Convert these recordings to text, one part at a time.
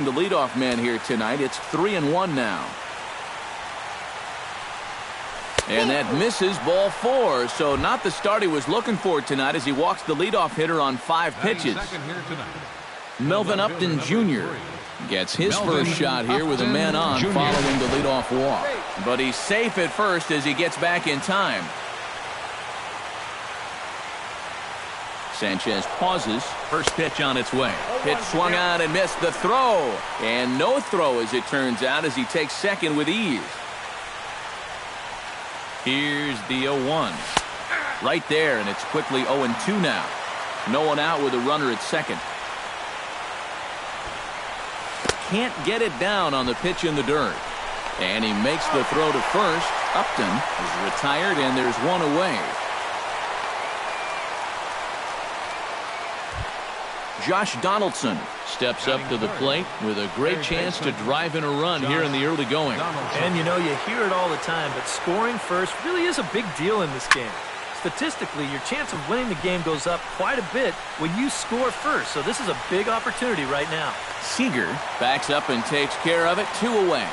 The leadoff man here tonight. It's 3-1 now. And that misses, ball 4. So not the start he was looking for tonight as he walks the leadoff hitter on 5 pitches. Melvin Upton Jr. gets his first shot here with a man on following the leadoff walk. But he's safe at first as he gets back in time. Sanchez pauses. First pitch on its way. Pitch swung on and missed. The throw. And no throw as it turns out as he takes second with ease. Here's the 0-1. Right there, and it's quickly 0-2 now. No one out with a runner at second. Can't get it down on the pitch in the dirt. And he makes the throw to first. Upton is retired, and there's one away. Josh Donaldson steps up to the plate with a great chance to drive in a run here in the early going. And you know, you hear it all the time, but scoring first really is a big deal in this game. Statistically, your chance of winning the game goes up quite a bit when you score first. So this is a big opportunity right now. Seager backs up and takes care of it. 2 away.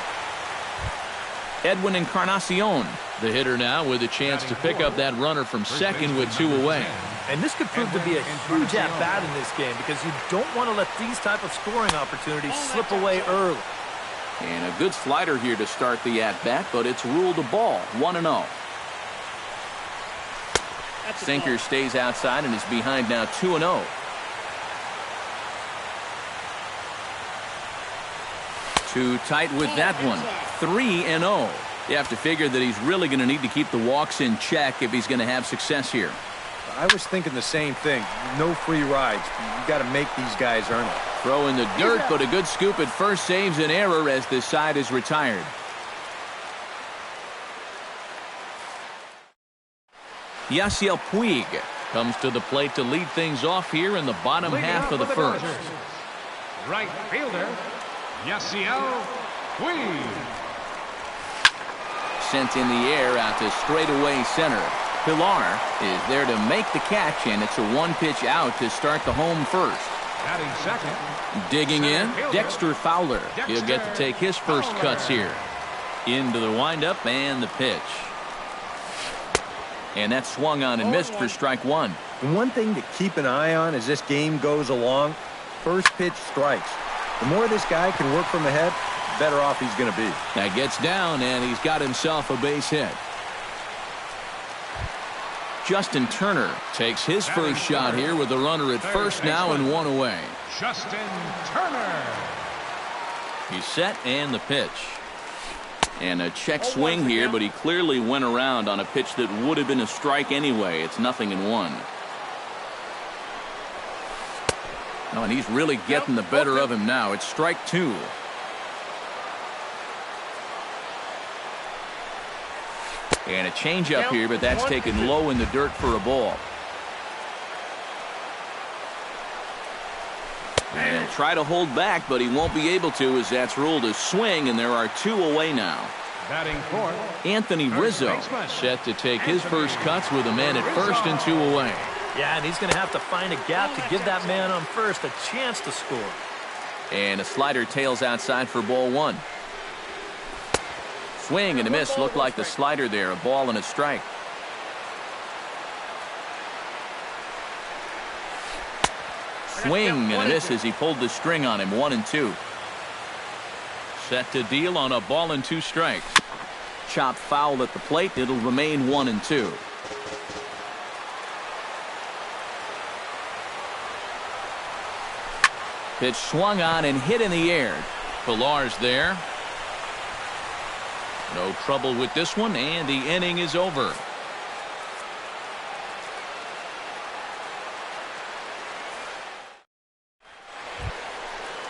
Edwin Encarnacion, the hitter now, with a chance to pick up that runner from second with 2 away. And this could prove to be a huge at-bat in this game because you don't want to let these type of scoring opportunities slip away early. And a good slider here to start the at-bat, but it's ruled a ball. 1-0. Sinker stays outside and is behind now 2-0. Too tight with that one. 3-0. You have to figure that he's really going to need to keep the walks in check if he's going to have success here. I was thinking the same thing. No free rides. You got to make these guys earn it. Throw in the dirt, but a good scoop at first saves an error as this side is retired. Yasiel Puig comes to the plate to lead things off here in the bottom half of the first. Right fielder, Yasiel Puig. Sent in the air out to straightaway center. Pilar is there to make the catch, and it's a 1-pitch out to start the home first. Batting second. Digging in, Dexter Fowler. He'll get to take his first cuts here. Into the windup and the pitch. And that swung on and missed for strike 1. And one thing to keep an eye on as this game goes along, first pitch strikes. The more this guy can work from the head, the better off he's going to be. That gets down, and he's got himself a base hit. Justin Turner takes his first shot here with the runner at first now and 1 away. Justin Turner. He's set and the pitch. And a check swing here, but he clearly went around on a pitch that would have been a strike anyway. It's 0-1. Oh, and he's really getting the better of him now. It's strike 2. And a changeup here, but that's taken low in the dirt for a ball. And he'll try to hold back, but he won't be able to as that's ruled a swing, and there are 2 away now. Batting fourth, Anthony Rizzo set to take his first cuts with a man at first and 2 away. Yeah, and he's going to have to find a gap to give that man on first a chance to score. And a slider tails outside for ball 1. Swing and a miss. Looked like the slider there. A ball and a strike. Swing and a miss as he pulled the string on him. 1-2. Set to deal on a ball and 2 strikes. Chopped foul at the plate. It'll remain 1-2. Pitch swung on and hit in the air. Pilar's there. No trouble with this one, and the inning is over.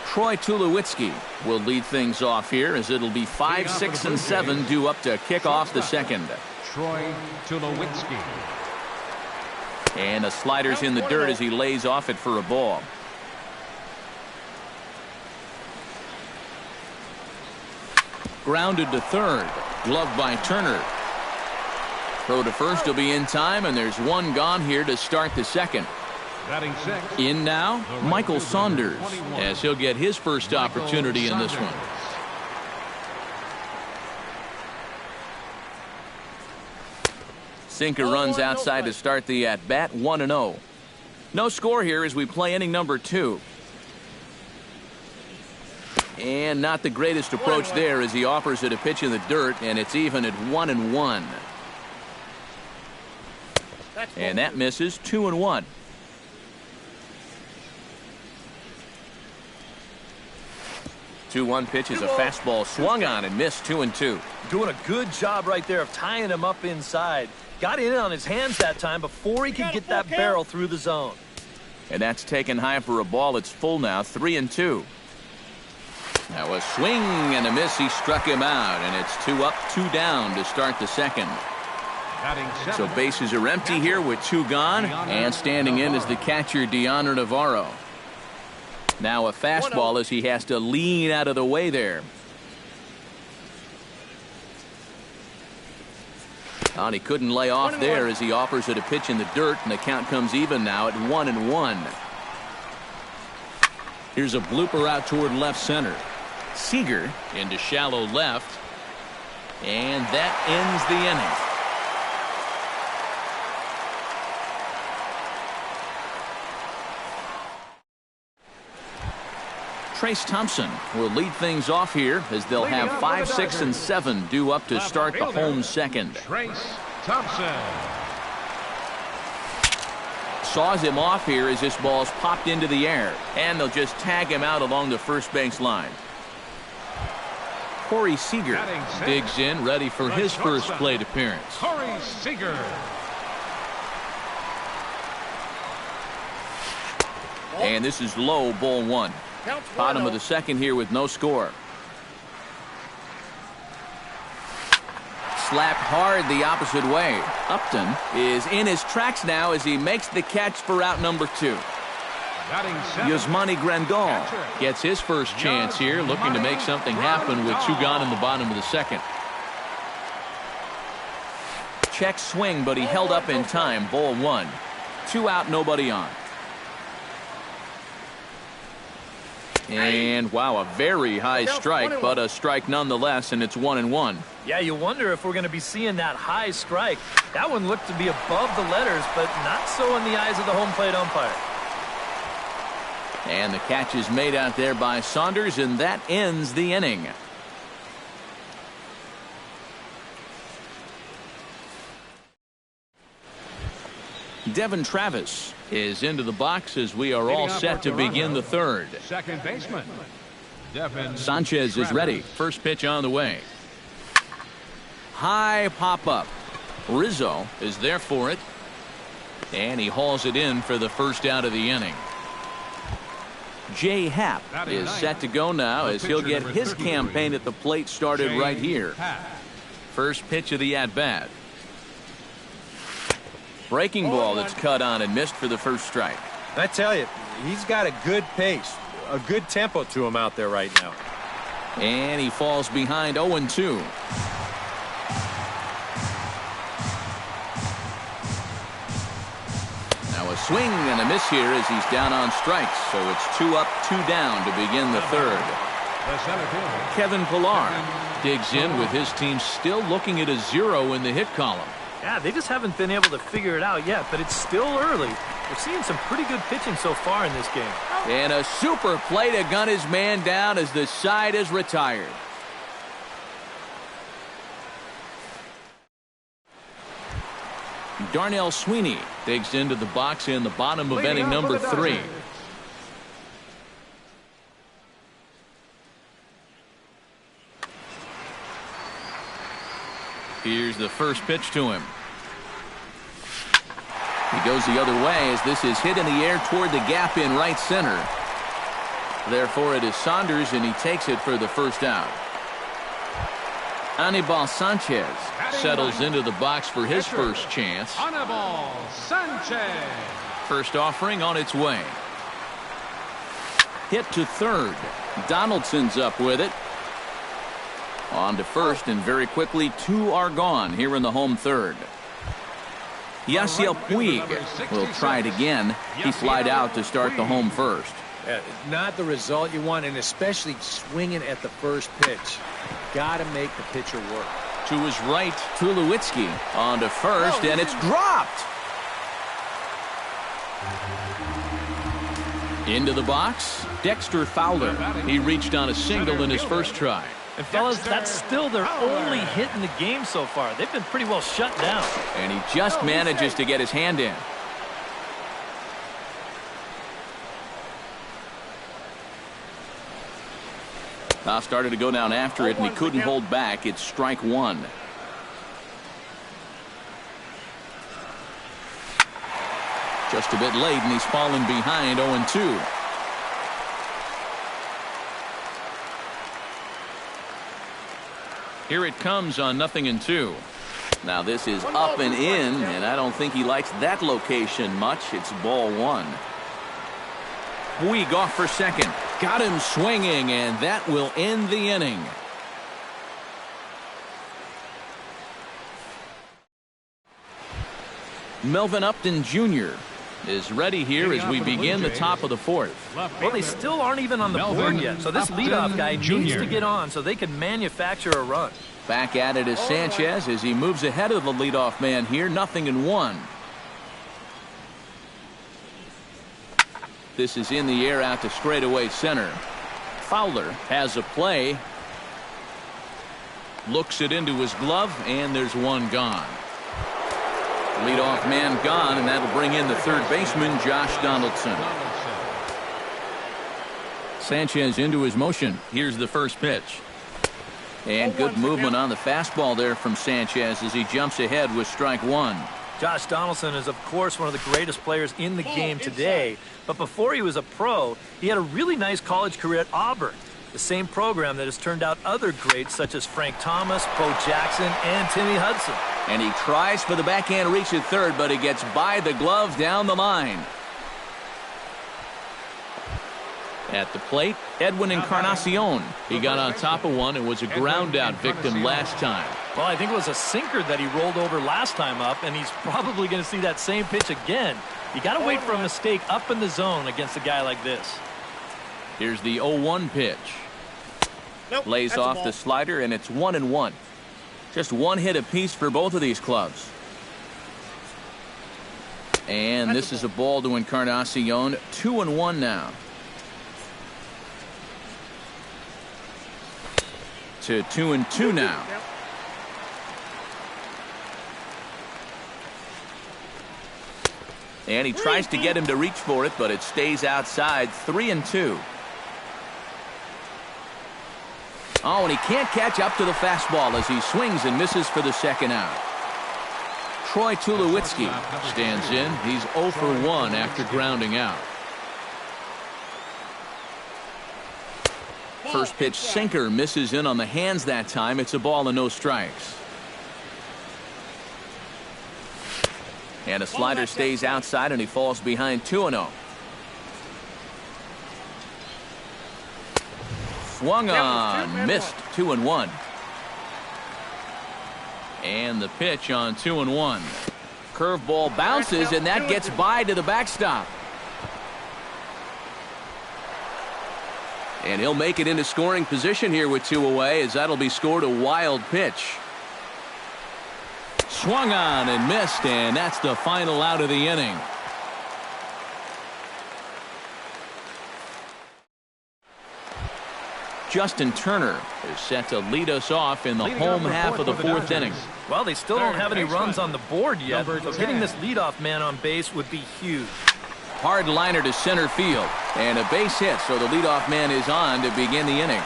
Troy Tulowitzki will lead things off here as it'll be 5, 6, and 7 due up to kick off the second. Troy Tulowitzki. And a slider's in the dirt as he lays off it for a ball. Grounded to third. Gloved by Turner. Throw to first will be in time, and there's 1 gone here to start the second. Batting six. In now, Michael Saunders, as he'll get his first opportunity in this one. Sinker runs outside to start the at-bat, 1-0. No score here as we play inning number 2. And not the greatest approach there as he offers it a pitch in the dirt, and it's even at 1-1. And that misses, 2-1. Two-one pitch is a fastball swung on and missed, 2-2. Doing a good job right there of tying him up inside. Got in on his hands that time before he could get that barrel through the zone. And that's taken high for a ball. It's full now, 3-2. Now a swing and a miss. He struck him out, and it's 2 up, 2 down to start the second. So bases are empty here with 2 gone, and standing in is the catcher, Deanna Navarro. Now a fastball as he has to lean out of the way there. And he couldn't lay off there as he offers it a pitch in the dirt, and the count comes even now at 1-1. Here's a blooper out toward left center. Seager into shallow left, and that ends the inning. Trace Thompson will lead things off here as they'll have 5, 6, and 7 due up to start the home second. Trace Thompson saws him off here as this ball's popped into the air, and they'll just tag him out along the first base line. Corey Seager digs in, ready for his first plate appearance. Corey Seager. And this is low, ball 1. Bottom of the second here with no score. Slapped hard the opposite way. Upton is in his tracks now as he makes the catch for out number 2. Yasmani Grandal gets his first chance here, looking to make something happen with 2 gone in the bottom of the second. Check swing, but he held up in time. Ball 1. 2 out, nobody on. And wow, a very high strike, but a strike nonetheless, and it's 1-1. Yeah, you wonder if we're going to be seeing that high strike. That one looked to be above the letters, but not so in the eyes of the home plate umpire. And the catch is made out there by Saunders, and that ends the inning. Devin Travis is into the box as we are all set to begin the third. Second baseman Devin Sanchez is ready. First pitch on the way. High pop-up. Rizzo is there for it, and he hauls it in for the first out of the inning. Jay Happ is set to go now as he'll get his campaign at the plate started right here. First pitch of the at-bat. Breaking ball that's cut on and missed for the first strike. I tell you, he's got a good pace, a good tempo to him out there right now. And he falls behind 0-2. Now a swing and a miss here as he's down on strikes. So it's 2 up, 2 down to begin the third. Kevin Pillar digs in with his team still looking at a 0 in the hit column. Yeah, they just haven't been able to figure it out yet, but it's still early. We're seeing some pretty good pitching so far in this game. And a super play to gun his man down as the side is retired. Darnell Sweeney digs into the box in the bottom of inning number 3. Here's the first pitch to him. He goes the other way as this is hit in the air toward the gap in right center. Therefore it is Saunders, and he takes it for the first out. Anibal Sanchez settles into the box for his first chance. Anibal Sanchez. First offering on its way. Hit to third. Donaldson's up with it. On to first, and very quickly 2 are gone here in the home third. Yasiel Puig will try it again. He flied out to start the home first. Not the result you want, and especially swinging at the first pitch. Got to make the pitcher work. To his right, Tulowitzki on to first, and it's dropped. Into the box, Dexter Fowler. He reached on a single in his first try. And fellas, that's still their only hit in the game so far. They've been pretty well shut down. And he just manages to get his hand in. Tough started to go down after it, and he couldn't hold back. It's strike one. Just a bit late, and he's fallen behind 0-2. Here it comes on 0-2. Now this is up and in, and I don't think he likes that location much. It's ball one. Puig off for second. Got him swinging, and that will end the inning. Melvin Upton Jr. is ready here as we begin the top of the fourth. Well, they still aren't even on the board yet, so this leadoff guy needs to get on so they can manufacture a run. Back at it is Sanchez as he moves ahead of the leadoff man here, 0-1. This is in the air out to straightaway center. Fowler has a play. Looks it into his glove, and there's one gone. Leadoff man gone, and that'll bring in the third baseman, Josh Donaldson. Sanchez into his motion. Here's the first pitch. And good movement on the fastball there from Sanchez as he jumps ahead with strike one. Josh Donaldson is, of course, one of the greatest players in the game today. But before he was a pro, he had a really nice college career at Auburn, the same program that has turned out other greats such as Frank Thomas, Bo Jackson, and Timmy Hudson. And he tries for the backhand reach at third, but he gets by the glove down the line. At the plate, Edwin Encarnacion. He got on top of one and was a ground out victim last time. Well, I think it was a sinker that he rolled over last time up, and he's probably going to see that same pitch again. You got to wait for a mistake up in the zone against a guy like this. Here's the 0-1 pitch. Lays off the slider, and it's 1-1. Just one hit apiece for both of these clubs. And this is a ball to Encarnacion. 2-1 now. To 2-2 now. And he tries to get him to reach for it, but it stays outside. 3-2. Oh, and he can't catch up to the fastball as he swings and misses for the second out. Troy Tulowitzki stands in. He's 0 for 1 after grounding out. First pitch sinker misses in on the hands that time. It's a ball and no strikes. And a slider stays outside, and he falls behind 2-0. Swung on, missed. 2-1. And the pitch on 2-1. Curveball bounces, and that gets by to the backstop. And he'll make it into scoring position here with 2 away, as that'll be scored a wild pitch. Swung on and missed, and that's the final out of the inning. Justin Turner is set to lead us off in the home half of the fourth inning. Well, they still don't have any runs on the board yet, so getting this leadoff man on base would be huge. Hard liner to center field, and a base hit, so the leadoff man is on to begin the inning.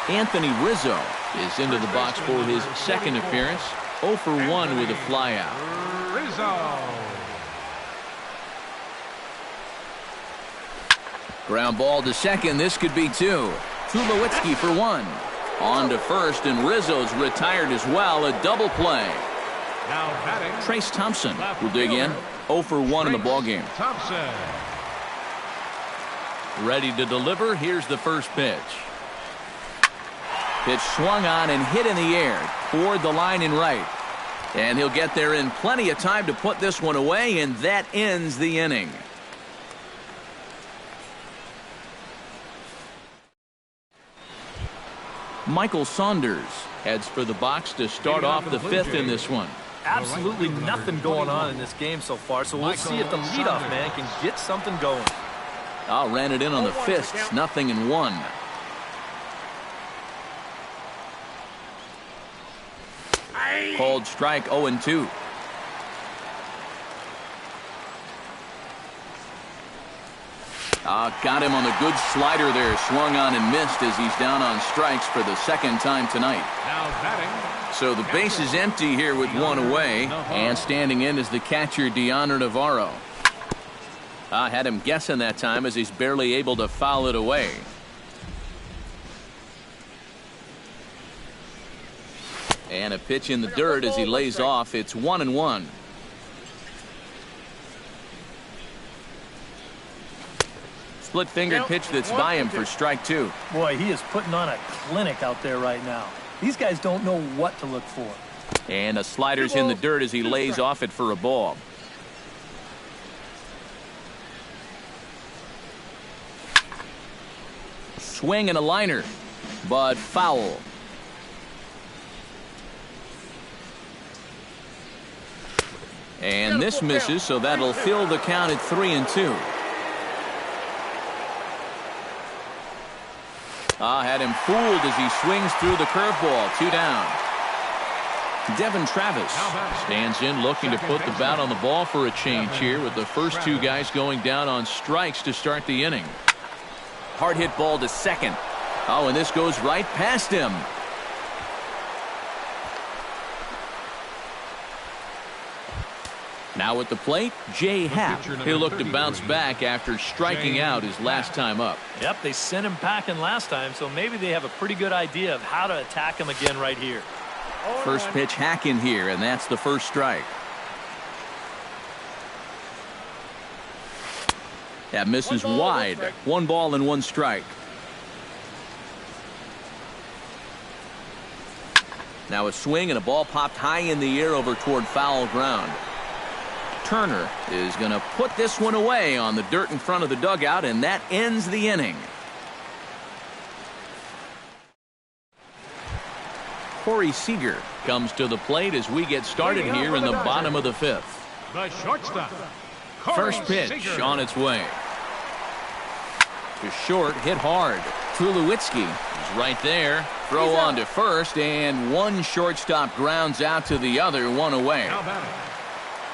Anthony Rizzo is into the box for his second appearance. 0 for 1 with a flyout. Rizzo. Ground ball to second. This could be 2. Tulowitzki for 1. On to first, and Rizzo's retired as well. A double play. Now batting, Trace Thompson will dig in. 0 for 1 in the ballgame. Thompson. Ready to deliver. Here's the first pitch. Pitch swung on and hit in the air toward the line in right. And he'll get there in plenty of time to put this one away, and that ends the inning. Michael Saunders heads for the box to start off the fifth in this one. Absolutely nothing going on in this game so far, so we'll see if the leadoff man can get something going. Ran it in on the fists, 0-1. Called strike, 0-2. Got him on the good slider there. Swung on and missed as he's down on strikes for the second time tonight. Now batting. So the base is empty here with one away. And standing in is the catcher, Deanna Navarro. Had him guessing that time as he's barely able to foul it away. And a pitch in the dirt as he lays off. It's 1-1. Split-fingered pitch that's by him for strike two. Boy, he is putting on a clinic out there right now. These guys don't know what to look for. And a slider's in the dirt as he lays off it for a ball. Swing and a liner, but foul. And this misses, so that'll fill the count at 3-2. Had him fooled as he swings through the curveball. 2 down. Devin Travis stands in looking to put the bat on the ball for a change here with the first two guys going down on strikes to start the inning. Hard hit ball to second. And this goes right past him. Now at the plate, Jay Happ. He'll look to bounce back after striking out his last time up. Yep, they sent him packing last time, so maybe they have a pretty good idea of how to attack him again right here. First pitch hack in here, and that's the first strike. That misses wide. 1 ball and 1 strike. Now a swing and a ball popped high in the air over toward foul ground. Turner is going to put this one away on the dirt in front of the dugout, and that ends the inning. Corey Seager comes to the plate as we get started here in the bottom of the fifth. The shortstop. First pitch on its way. To short, hit hard. Tulowitzki is right there. Throw on to first, and one shortstop grounds out to the other, 1 away.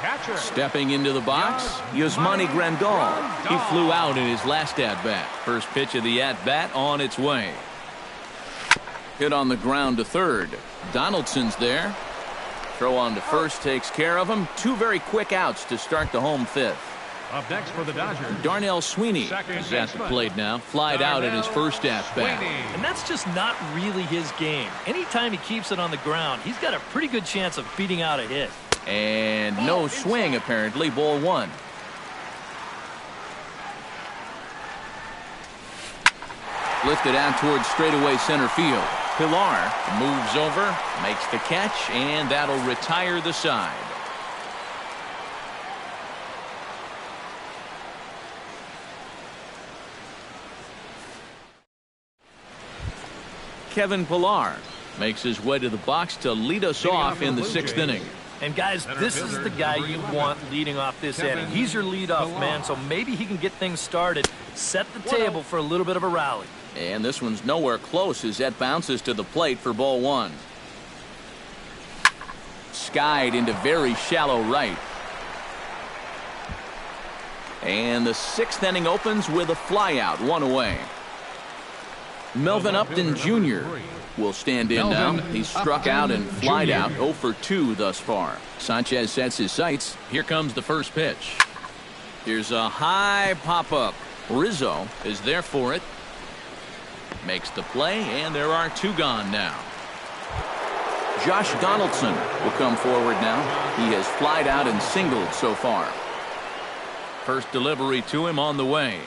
Catcher. Stepping into the box, Yasmani Grandal. He flew out in his last at-bat. First pitch of the at-bat on its way. Hit on the ground to third. Donaldson's there. Throw on to first takes care of him. 2 very quick outs to start the home fifth. Up next for the Dodgers, Darnell Sweeney is at the plate now. Flied out in his first at-bat. And that's just not really his game. Anytime he keeps it on the ground, he's got a pretty good chance of beating out a hit. And no swing, apparently. Ball 1. Lifted out towards straightaway center field. Pilar moves over, makes the catch, and that'll retire the side. Kevin Pilar makes his way to the box to lead us off in the 6th inning. And guys, this is the guy you want leading off this inning. He's your leadoff man, so maybe he can get things started, set the table for a little bit of a rally. And this one's nowhere close as that bounces to the plate for ball 1. Skied into very shallow right. And the 6th inning opens with a flyout, 1 away. Melvin Upton Jr. will stand in now. He's struck out and flied out, 0 for 2 thus far. Sanchez sets his sights. Here comes the first pitch. Here's a high pop-up. Rizzo is there for it. Makes the play, and there are 2 gone now. Josh Donaldson will come forward now. He has flied out and singled so far. First delivery to him on the way.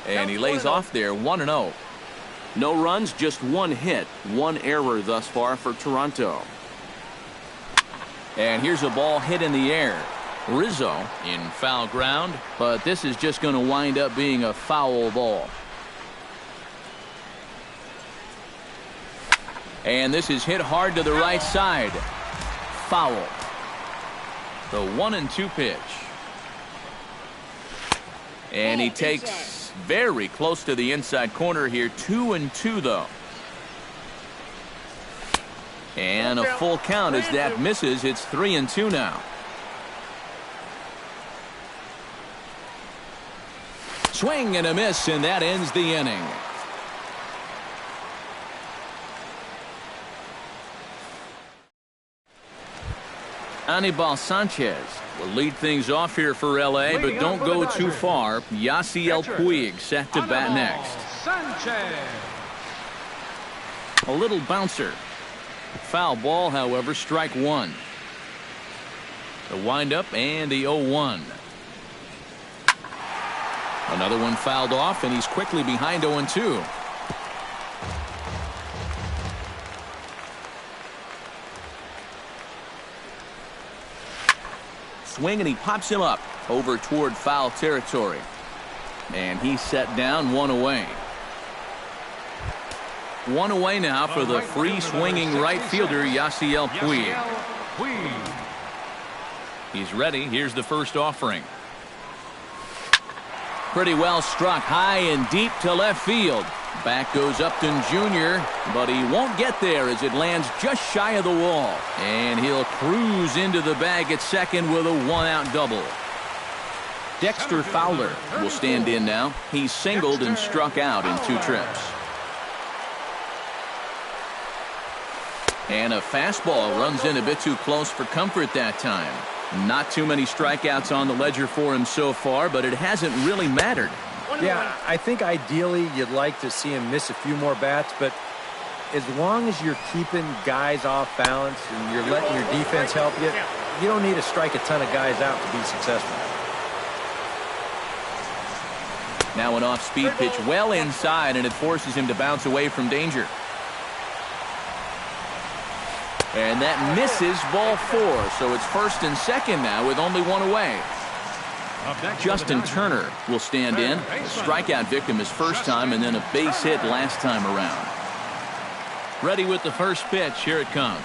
And he lays off there, 1-0. No runs, just 1 hit, 1 error thus far for Toronto. And here's a ball hit in the air. Rizzo in foul ground, but this is just going to wind up being a foul ball. And this is hit hard to the right side. Foul. The 1-2 pitch. And he takes very close to the inside corner here. 2-2 though. And a full count as that misses. It's 3-2 now. Swing and a miss, and that ends the inning. Anibal Sanchez will lead things off here for L.A., but don't go too far. Yasiel Puig set to bat next. A little bouncer. Foul ball, however, strike one. The windup and the 0-1. Another one fouled off, and he's quickly behind 0-2. Swing, and he pops him up over toward foul territory. And he's set down, one away. One away now for the free swinging right fielder, Yasiel Puig. He's ready. Here's the first offering. Pretty well struck high and deep to left field. Back goes Upton Jr., but he won't get there as it lands just shy of the wall. And he'll cruise into the bag at second with a one-out double. Dexter Fowler will stand in now. He's singled and struck out in 2 trips. And a fastball runs in a bit too close for comfort that time. Not too many strikeouts on the ledger for him so far, but it hasn't really mattered. Yeah, I think ideally you'd like to see him miss a few more bats, but as long as you're keeping guys off balance and you're letting your defense help you, you don't need to strike a ton of guys out to be successful. Now an off-speed pitch well inside, and it forces him to bounce away from danger. And that misses, ball 4. So it's first and second now with only one away. Justin Turner will stand in. Strikeout victim his first time, and then a base hit last time around. Ready with the first pitch. Here it comes.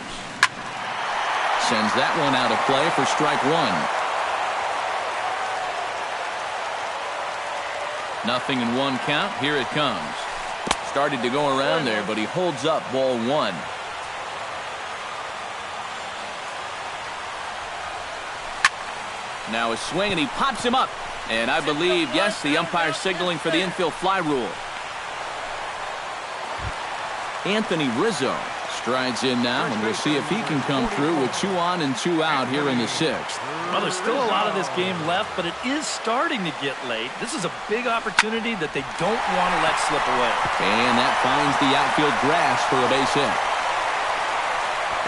Sends that one out of play for strike one. Nothing in one count. Here it comes. Started to go around there, but he holds up ball 1. Now a swing, and he pops him up. And I believe, yes, the umpire signaling for the infield fly rule. Anthony Rizzo strides in now, and we'll see if he can come through with 2 on and 2 out here in the 6th. Well, there's still a lot of this game left, but it is starting to get late. This is a big opportunity that they don't want to let slip away. And that finds the outfield grass for a base hit.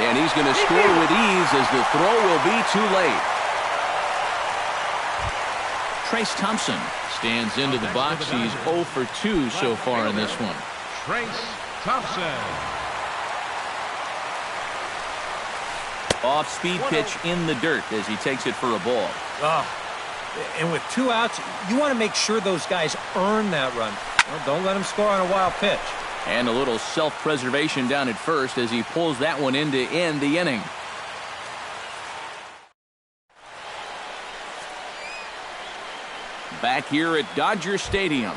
And he's going to score with ease as the throw will be too late. Trace Thompson stands into the box. He's 0 for 2 so far in this one. Trace Thompson. Off-speed pitch in the dirt as he takes it for a ball. And with 2 outs, you want to make sure those guys earn that run. Well, don't let them score on a wild pitch. And a little self-preservation down at first as he pulls that one in to end the inning. Back here at Dodger Stadium.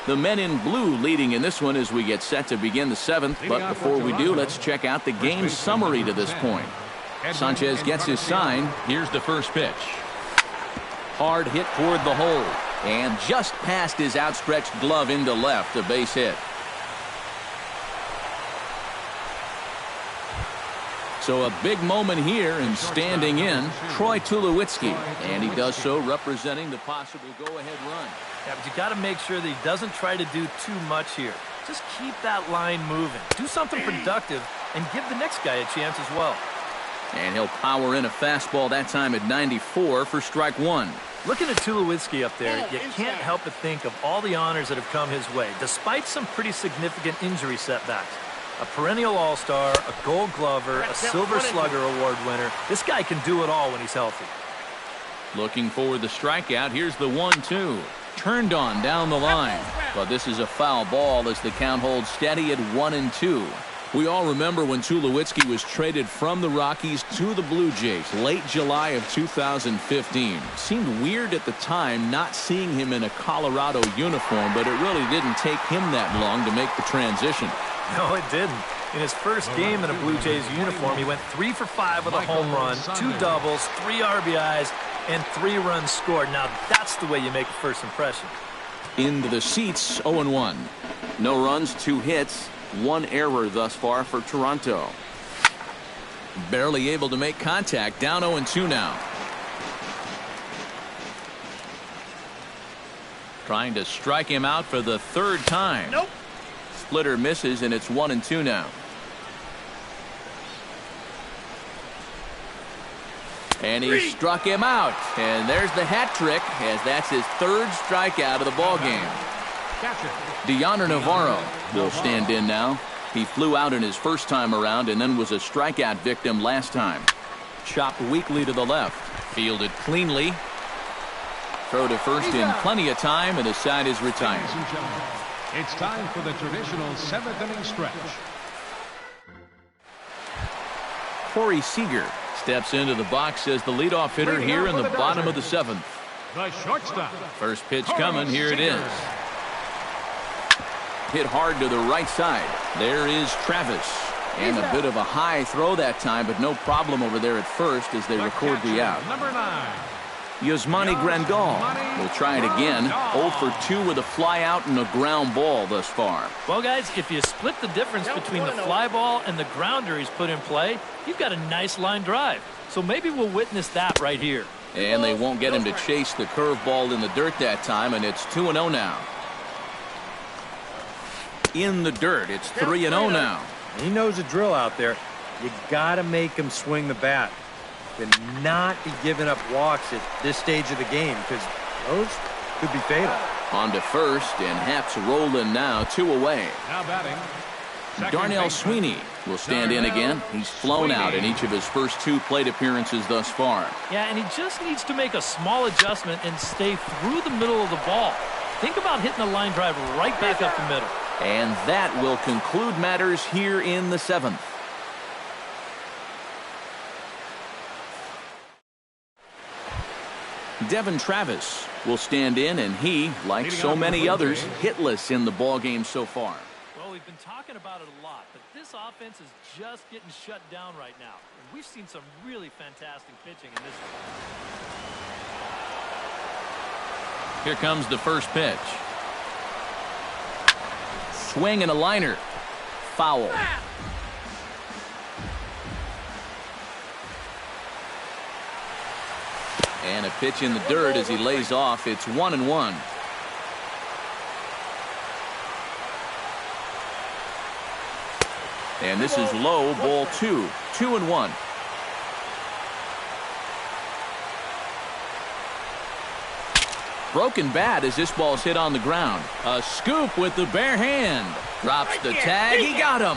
The men in blue leading in this one as we get set to begin the 7th. But before we do, let's check out the game summary to this point. Sanchez gets his sign. Here's the first pitch. Hard hit toward the hole. And just past his outstretched glove into left, a base hit. So a big moment here, and standing in, Troy Tulowitzki. And he does so representing the possible go-ahead run. Yeah, but you got to make sure that he doesn't try to do too much here. Just keep that line moving. Do something productive and give the next guy a chance as well. And he'll power in a fastball that time at 94 for strike 1. Looking at Tulowitzki up there, you can't help but think of all the honors that have come his way, despite some pretty significant injury setbacks. A perennial all-star, a gold glover, a silver slugger award winner. This guy can do it all when he's healthy. Looking for the strikeout. Here's the 1-2. Turned on down the line. But this is a foul ball as the count holds steady at 1-2. We all remember when Tulowitzki was traded from the Rockies to the Blue Jays late July of 2015. Seemed weird at the time not seeing him in a Colorado uniform, but it really didn't take him that long to make the transition. No, it didn't. In his first game in a Blue Jays uniform, he went 3 for 5 with a home run, 2 doubles, 3 RBIs, and 3 runs scored. Now, that's the way you make a first impression. Into the seats, 0-1. No runs, 2 hits, 1 error thus far for Toronto. Barely able to make contact, down 0-2 now. Trying to strike him out for the 3rd time. Nope. Splitter misses, and it's 1-2 now. And he struck him out. And there's the hat trick, as that's his 3rd strikeout of the ball game. Deoner Navarro will stand in now. He flew out in his first time around and then was a strikeout victim last time. Chopped weakly to the left. Fielded cleanly. Throw to first in plenty of time, and the side is retired. It's time for the traditional 7th inning stretch. Corey Seager steps into the box as the leadoff hitter here in the bottom of the 7th. The shortstop. First pitch coming. Here it is. Hit hard to the right side. There is Travis. And a bit of a high throw that time, but no problem over there at first as they record the out. Number 9. Yasmani Grandal will try it again. 0 for 2 with a fly out and a ground ball thus far. Well, guys, if you split the difference between the fly ball and the grounder he's put in play, you've got a nice line drive. So maybe we'll witness that right here. And they won't get him to chase the curveball in the dirt that time, and it's 2-0 now. In the dirt, it's 3-0 now. He knows the drill out there. You got to make him swing the bat. And not be giving up walks at this stage of the game, because those could be fatal. On to first, and Haps rolling now, 2 away. Now batting. Darnell Sweeney will stand in again. He's flown out in each of his first 2 plate appearances thus far. Yeah, and he just needs to make a small adjustment and stay through the middle of the ball. Think about hitting a line drive right back up the middle. And that will conclude matters here in the 7th. Devin Travis will stand in, and he, like so many others, hitless in the ball game so far. Well, we've been talking about it a lot, but this offense is just getting shut down right now. And we've seen some really fantastic pitching in this one. Here comes the first pitch. Swing and a liner. Foul. And a pitch in the dirt as he lays off. It's 1-1. And this is low, ball 2. 2-1. Broken bat as this ball's hit on the ground. A scoop with the bare hand. Drops the tag. He got him.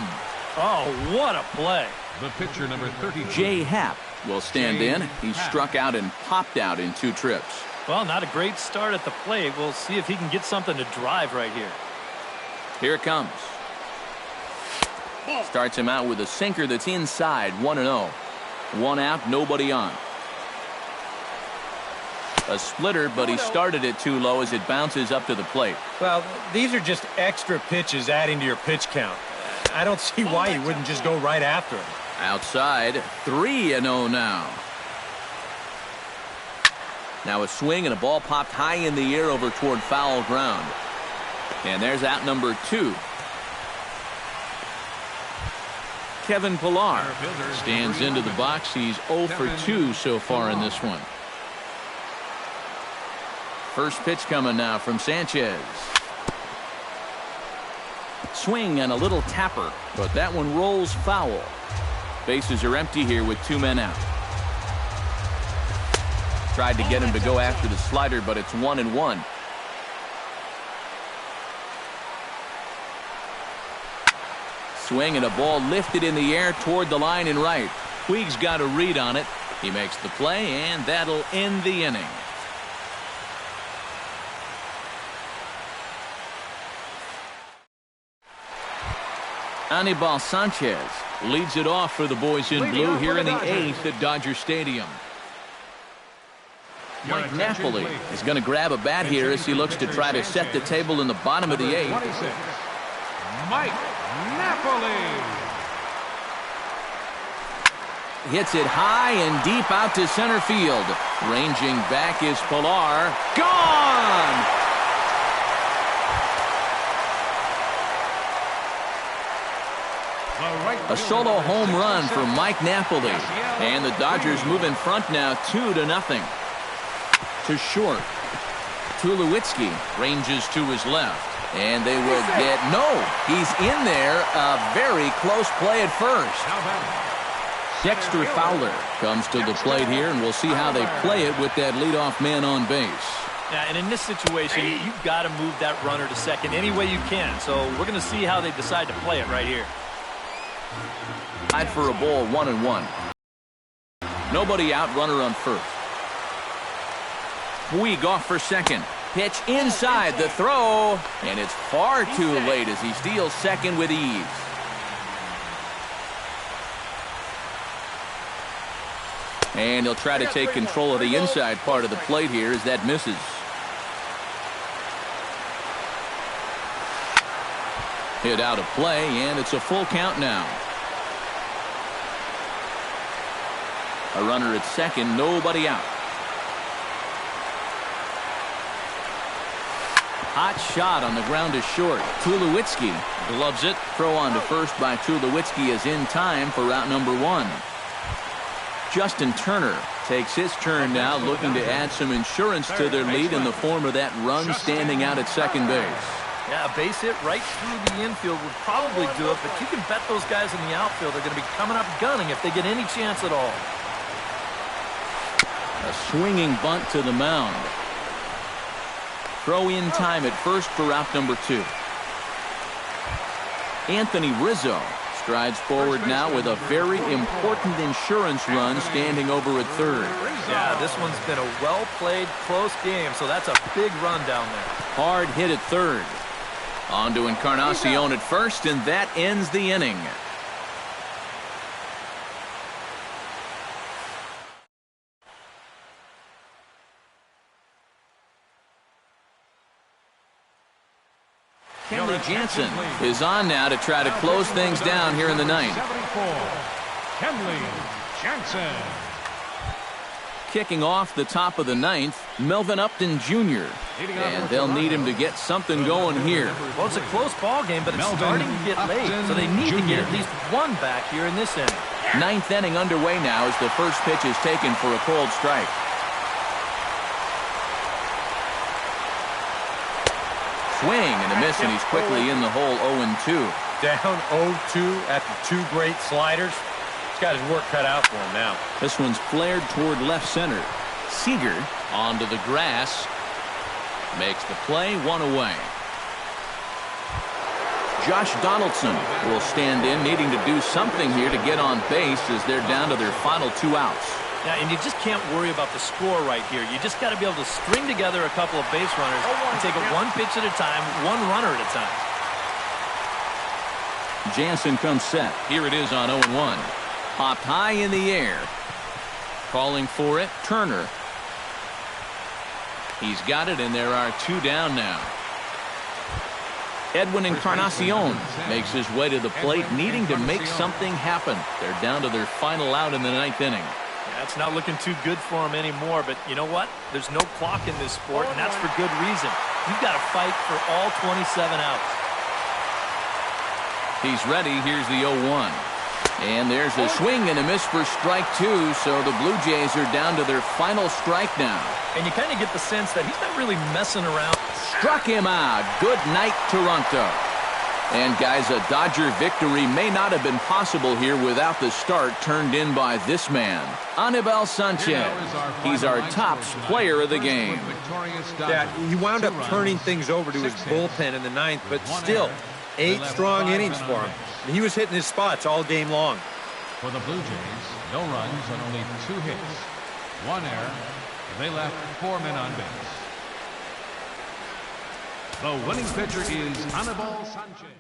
Oh, what a play. The pitcher, number 30. Jay Happ will stand in. He struck out and popped out in 2 trips. Well, not a great start at the plate. We'll see if he can get something to drive right here. Here it comes. Starts him out with a sinker that's inside. 1-0. 1 out, nobody on. A splitter, but he started it too low as it bounces up to the plate. Well, these are just extra pitches adding to your pitch count. I don't see why you wouldn't just go right after him. Outside, 3-0 now. Now a swing and a ball popped high in the air over toward foul ground. And there's out number 2. Kevin Pillar stands into the box. He's 0 for 2 so far in this one. First pitch coming now from Sanchez. Swing and a little tapper, but that one rolls foul. Bases are empty here with 2 men out. Tried to get him to go after the slider, but it's 1-1. swing and a ball lifted in the air toward the line and right. Puig's got a read on it. He makes the play, and that'll end the inning. Anibal Sanchez leads it off for the boys in blue here in the 8th at Dodger Stadium. Mike Napoli is going to grab a bat here as he looks to try to set the table in the bottom of the 8th. Mike Napoli hits it high and deep out to center field. Ranging back is Pilar. Gone! A solo home run for Mike Napoli. And the Dodgers move in front now 2-0. To short. Tulowitzki ranges to his left. And they will get... No! He's in there. A very close play at first. Dexter Fowler comes to the plate here, and we'll see how they play it with that leadoff man on base. Yeah, and in this situation, you've got to move that runner to second any way you can. So we're going to see how they decide to play it right here. Tied for a ball, 1-1. Nobody out, runner on first. Puig off for second. Pitch inside the throw, and it's far too late as he steals second with ease. And he'll try to take control of the inside part of the plate here as that misses. Hit out of play, and it's a full count now. A runner at second, nobody out. Hot shot on the ground is short. Tulowitzki gloves it. Throw on to first by Tulowitzki is in time for route number 1. Justin Turner takes his turn now, looking to add some insurance to their lead in the form of that run standing out at second base. Yeah, a base hit right through the infield would probably do it, but you can bet those guys in the outfield are going to be coming up gunning if they get any chance at all. A swinging bunt to the mound. Throw in time at first for route number 2. Anthony Rizzo strides forward now with a very important insurance run standing over at third. Yeah, this one's been a well-played, close game, so that's a big run down there. Hard hit at third. On to Encarnacion at first, and that ends the inning. Kenley Jansen is on now to try to close things down here in the 9th. Kenley Jansen. Kicking off the top of the 9th, Melvin Upton Jr. And they'll need him to get something going here. Well, it's a close ball game, but it's starting to get late, so they need to get at least one back here in this inning. 9th inning underway now as the first pitch is taken for a cold strike. Swing and a miss, and he's quickly in the hole 0-2. Down 0-2 after 2 great sliders. He's got his work cut out for him now. This one's flared toward left center. Seager onto the grass. Makes the play, 1 away. Josh Donaldson will stand in, needing to do something here to get on base as they're down to their final 2 outs. Yeah, and you just can't worry about the score right here. You just got to be able to string together a couple of base runners and take it 1 pitch at a time, 1 runner at a time. Jansen comes set. Here it is on 0-1. Popped high in the air. Calling for it, Turner. He's got it, and there are 2 down now. Edwin Encarnacion makes his way to the plate, needing to make something happen. They're down to their final out in the 9th inning. Yeah, it's not looking too good for him anymore, but you know what? There's no clock in this sport, and that's for good reason. You've got to fight for all 27 outs. He's ready. Here's the 0-1. And there's a swing and a miss for strike 2, so the Blue Jays are down to their final strike now. And you kind of get the sense that he's not really messing around. Struck him out. Good night, Toronto. And guys, a Dodger victory may not have been possible here without the start turned in by this man, Anibal Sanchez. He's our top player of the game. Yeah, he wound up turning things over to his bullpen in the 9th, but still, 8 strong innings for him. He was hitting his spots all game long. For the Blue Jays, no runs on only 2 hits. 1 error. They left 4 men on base. The winning pitcher is Anibal Sanchez.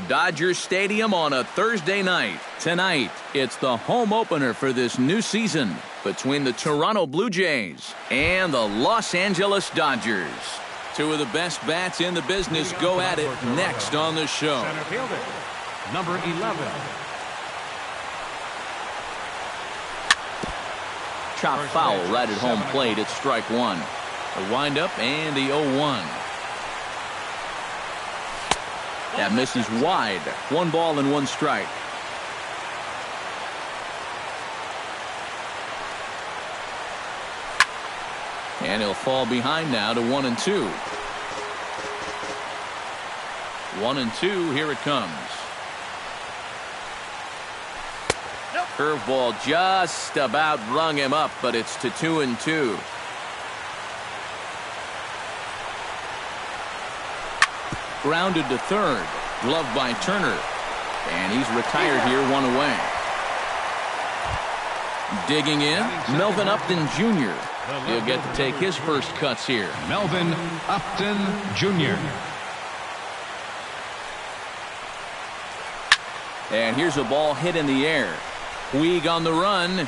Dodger Stadium on a Thursday night. Tonight, it's the home opener for this new season between the Toronto Blue Jays and the Los Angeles Dodgers. Two of the best bats in the business go at it next on the show. Center fielder, number 11. Chop foul right at home plate. It's strike one. The windup and the 0-1. That misses wide. 1 ball and 1 strike. And he'll fall behind now to 1-2. 1-2. Here it comes. Curveball just about rung him up, but it's to 2-2. Grounded to third. Gloved by Turner. And he's retired here, 1 away. Digging in, Melvin Upton Jr. He'll get to take his first cuts here. Melvin Upton Jr. And here's a ball hit in the air. Puig on the run.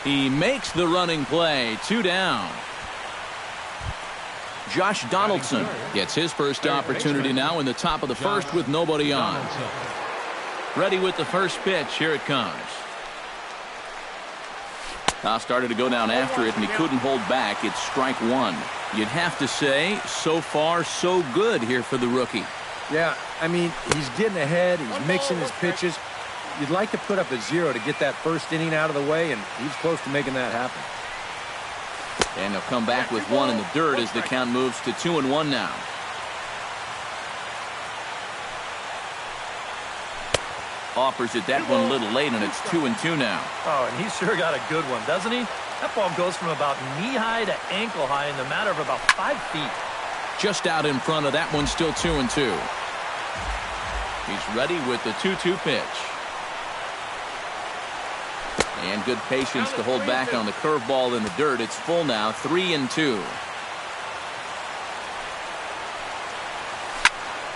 He makes the running play. 2 down. Josh Donaldson gets his first opportunity now in the top of the first with nobody on. Ready with the first pitch. Here it comes. Started to go down after it, and he couldn't hold back. It's strike one. You'd have to say, so far, so good here for the rookie. Yeah, I mean, he's getting ahead. He's mixing his pitches. You'd like to put up a 0 to get that first inning out of the way, and he's close to making that happen. And they'll come back with 1 in the dirt as the count moves to 2-1 now. Offers it that one a little late, and it's 2-2 now. Oh, and he's sure got a good one, doesn't he? That ball goes from about knee-high to ankle-high in the matter of about 5 feet. Just out in front of that one, still 2-2. He's ready with the 2-2 pitch. And good patience to hold back on the curveball in the dirt. It's full now, 3-2.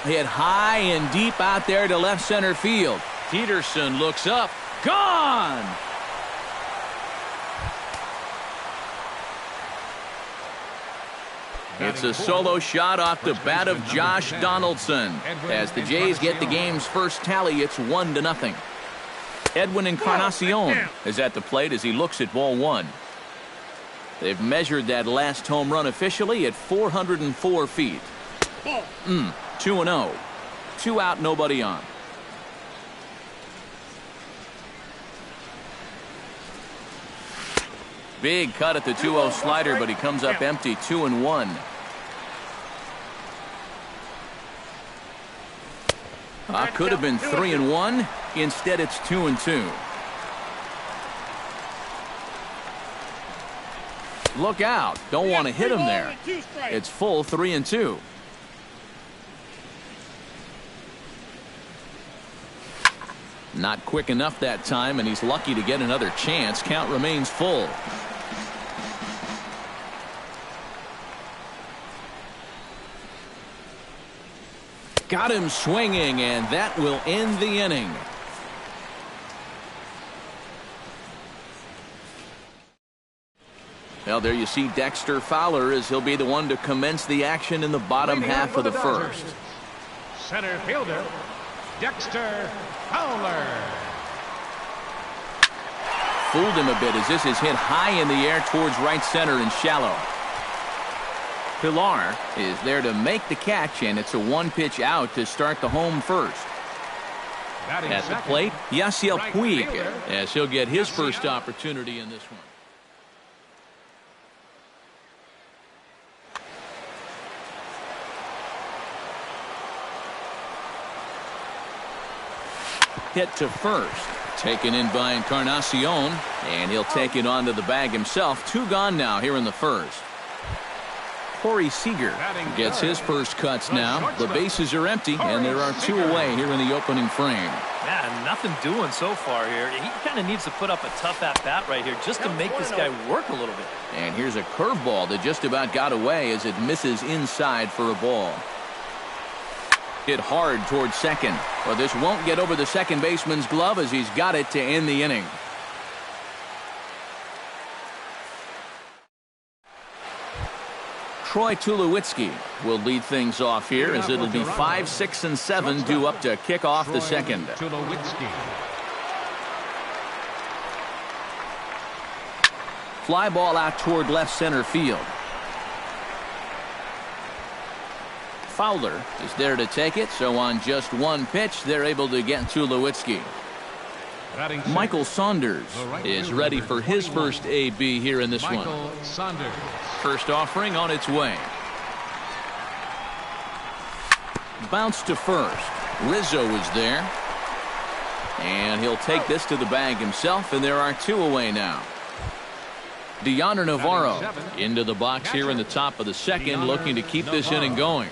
Hit high and deep out there to left center field. Peterson looks up. Gone! It's a solo shot off the bat of Josh Donaldson. As the Jays get the game's first tally, it's 1-0. Edwin Encarnacion is at the plate as he looks at ball 1. They've measured that last home run officially at 404 feet. 2-0. 2 out, nobody on. Big cut at the 2-0 slider, but he comes up empty. 2-1. Could have been 3-1. Instead, it's 2-2. Look out. Don't want to hit him there. It's full 3-2. Not quick enough that time, and he's lucky to get another chance. Count remains full. Got him swinging, and that will end the inning. Well, there you see Dexter Fowler as he'll be the one to commence the action in the bottom half of the first. Center fielder, Dexter Fowler. Fooled him a bit as this is hit high in the air towards right center and shallow. Pilar is there to make the catch, and it's a 1-pitch out to start the home first. At the plate, Yasiel Puig, as he'll get his first opportunity in this one. Hit to first. Taken in by Encarnacion, and he'll take it onto the bag himself. 2 gone now here in the first. Corey Seager gets his first cuts now. The bases are empty, and there are 2 away here in the opening frame. Yeah, nothing doing so far here. He kind of needs to put up a tough at-bat right here just to make this guy work a little bit. And here's a curveball that just about got away as it misses inside for a ball. Hit hard towards second. But this won't get over the second baseman's glove as he's got it to end the inning. Troy Tulowitzki will lead things off here as it'll be 5, 6, and 7 due up to kick off the second. Fly ball out toward left center field. Fowler is there to take it, so on just one pitch they're able to get Tulowitzki. Michael Saunders is ready for his first AB here in this one. First offering on its way. Bounce to first. Rizzo is there. And he'll take this to the bag himself, and there are 2 away now. Deoner Navarro into the box here in the top of the second, looking to keep this inning going.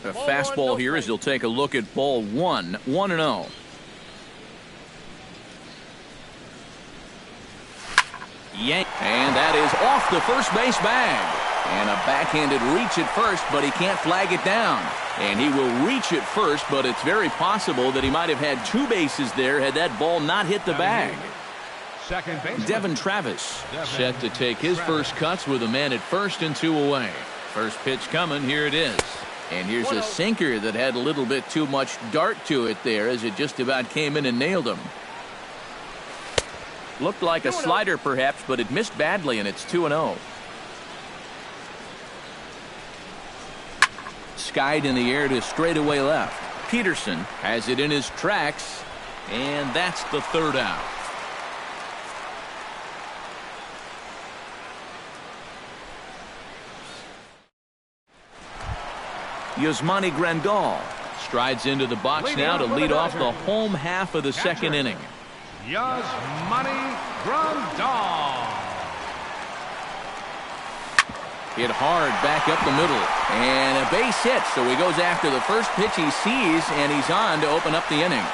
A fastball here as he'll take a look at ball 1, 1-0. Yank, and that is off the first base bag. And a backhanded reach at first, but he can't flag it down. And he will reach it first, but it's very possible that he might have had 2 bases there had that ball not hit the bag. Devin Travis set to take his first cuts with a man at first and 2 away. First pitch coming, here it is. And here's a sinker that had a little bit too much dart to it there as it just about came in and nailed him. Looked like a slider perhaps, but it missed badly, and it's 2-0. Skied in the air to straightaway left. Peterson has it in his tracks, and that's the 3rd out. Yasmani Grandal strides into the box now to lead off the home half of the second inning. Yasmani Grandal. Hit hard back up the middle. And a base hit, so he goes after the first pitch he sees, and he's on to open up the inning.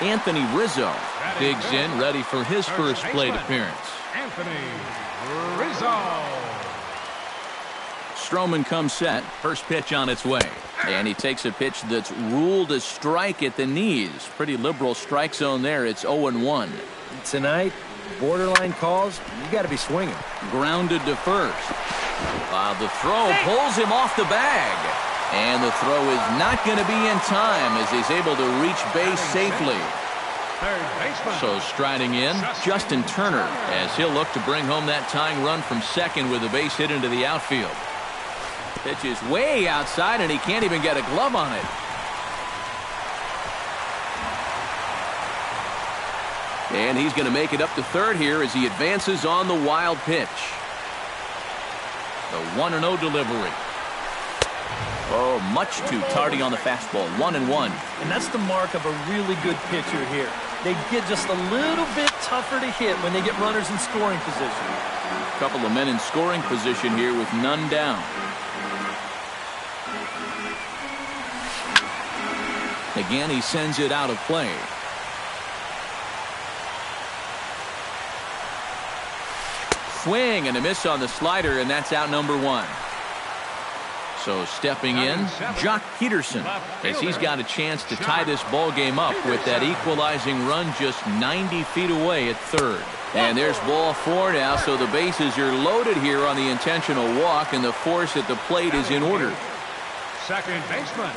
Anthony Rizzo digs in, ready for his first plate appearance. Anthony Rizzo. Stroman comes set. First pitch on its way. And he takes a pitch that's ruled a strike at the knees. Pretty liberal strike zone there. It's 0-1. Tonight, borderline calls, you got to be swinging. Grounded to first. The throw pulls him off the bag. And the throw is not going to be in time as he's able to reach base safely. So striding in, Justin Turner, as he'll look to bring home that tying run from second with a base hit into the outfield. Pitch is way outside, and he can't even get a glove on it. And he's going to make it up to third here as he advances on the wild pitch. The 1-0 delivery. Oh, much too tardy on the fastball. 1-1. And that's the mark of a really good pitcher here. They get just a little bit tougher to hit when they get runners in scoring position. A couple of men in scoring position here with none down. Again, he sends it out of play. Swing and a miss on the slider, and that's out number 1. So stepping in, Jock Peterson, as he's got a chance to tie this ball game up with that equalizing run just 90 feet away at third. And there's ball 4 now, so the bases are loaded here on the intentional walk, and the force at the plate is in order. Second baseman,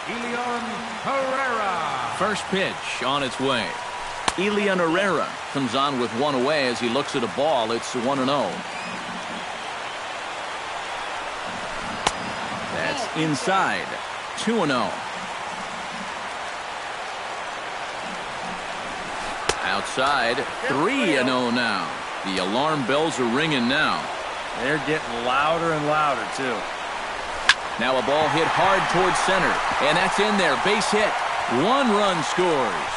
Elian Herrera. First pitch on its way. Elian Herrera comes on with 1 away as he looks at a ball. It's 1-0. That's inside. 2-0. Outside. 3-0 now. The alarm bells are ringing now. They're getting louder and louder, too. Now a ball hit hard towards center. And that's in there. Base hit. 1 run scores.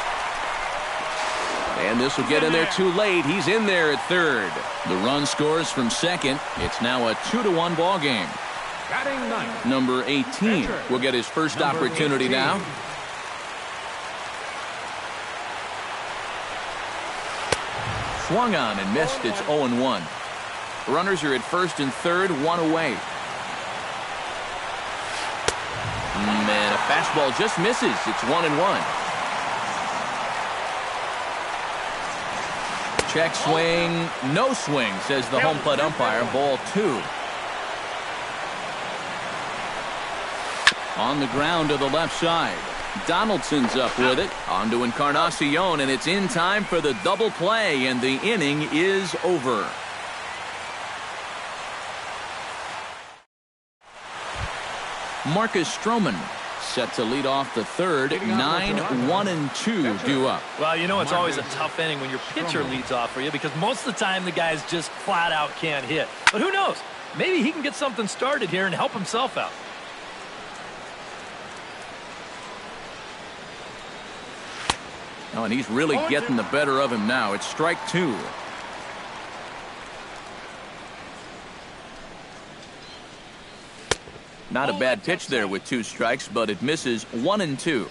And this will get in there too late. He's in there at third. The run scores from second. It's now a 2-1 ball game. Number 18 will get his first opportunity now. Swung on and missed. It's 0-1. Runners are at first and third, one away. And a fastball just misses. It's 1-1. Check swing, no swing, says the home plate umpire. Ball 2. On the ground to the left side. Donaldson's up with it. On to Encarnacion, and it's in time for the double play, and the inning is over. Marcus Stroman set to lead off the third. 9-1-2 due up. Well, you know it's always a tough inning when your pitcher leads off for you because most of the time the guys just flat out can't hit. But who knows? Maybe he can get something started here and help himself out. Oh, and he's really getting the better of him now. It's strike 2. Not a bad pitch there with 2 strikes, but it misses. 1-2.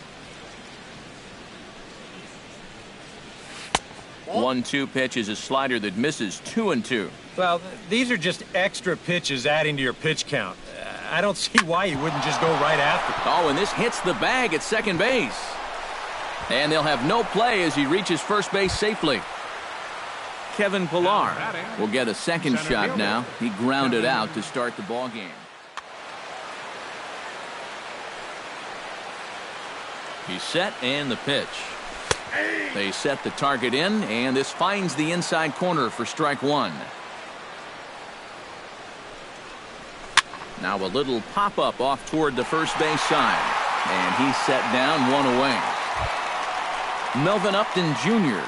1-2 pitch is a slider that misses. 2-2. Well, these are just extra pitches adding to your pitch count. I don't see why you wouldn't just go right after it. Oh, and this hits the bag at second base. And they'll have no play as he reaches first base safely. Kevin Pillar will get a second shot now. He grounded out to start the ball game. He's set, and the pitch. They set the target in, and this finds the inside corner for strike 1. Now a little pop-up off toward the first base side. And he's set down, 1 away. Melvin Upton Jr.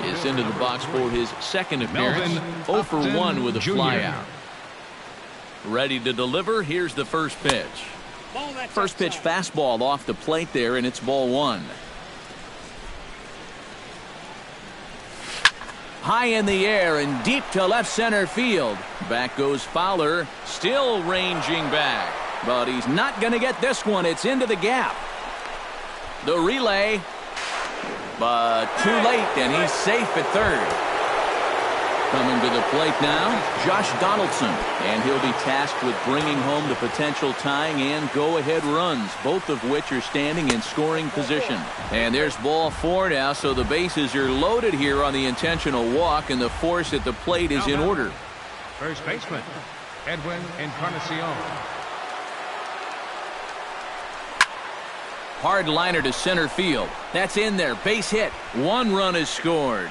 is into the box for his second appearance. 0 for 1 with a flyout. Ready to deliver. Here's the first pitch. First pitch fastball off the plate there, and it's ball 1. High in the air and deep to left center field. Back goes Fowler, still ranging back. But he's not going to get this one. It's into the gap. The relay. But too late, and he's safe at third. Coming to the plate now, Josh Donaldson. And he'll be tasked with bringing home the potential tying and go-ahead runs, both of which are standing in scoring position. And there's ball 4 now, so the bases are loaded here on the intentional walk, and the force at the plate is in order. First baseman, Edwin Encarnacion. Hard liner to center field. That's in there. Base hit. 1 run is scored.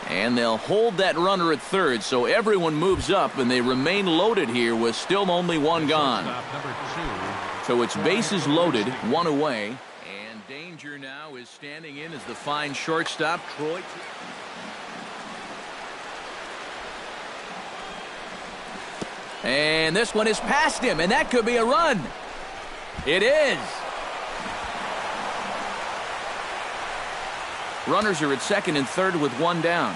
And they'll hold that runner at third, so everyone moves up, and they remain loaded here with still only 1 gone. So it's bases loaded, 1 away. And danger now is standing in as the fine shortstop, Troy. And this one is past him, and that could be a run. It is. Runners are at second and third with 1 down.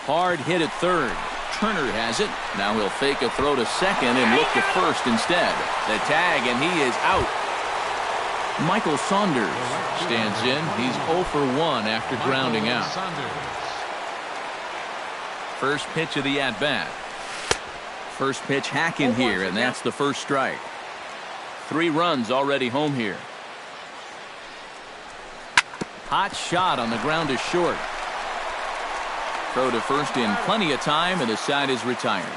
Hard hit at third. Turner has it. Now he'll fake a throw to second and look to first instead. The tag, and he is out. Michael Saunders stands in. He's 0 for 1 after grounding out. First pitch of the at-bat. First pitch hack in here, and that's the first strike. 3 runs already home here. Hot shot on the ground is short. Throw to first in plenty of time, and the side is retired.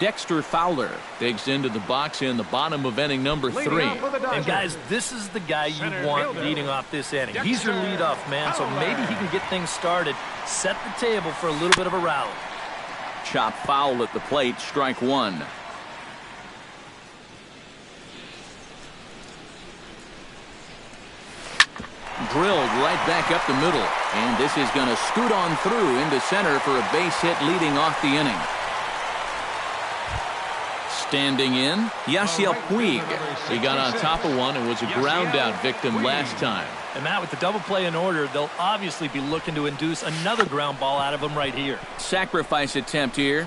Dexter Fowler digs into the box in the bottom of inning number 3. And guys, this is the guy you want leading off this inning. He's your leadoff man, so maybe he can get things started, set the table for a little bit of a rally. Chop foul at the plate, strike 1. Drilled right back up the middle, and this is going to scoot on through into center for a base hit leading off the inning. Standing in, Yasiel Puig. He got on top of one and was a ground out victim last time. And Matt, with the double play in order, they'll obviously be looking to induce another ground ball out of him right here. Sacrifice attempt here.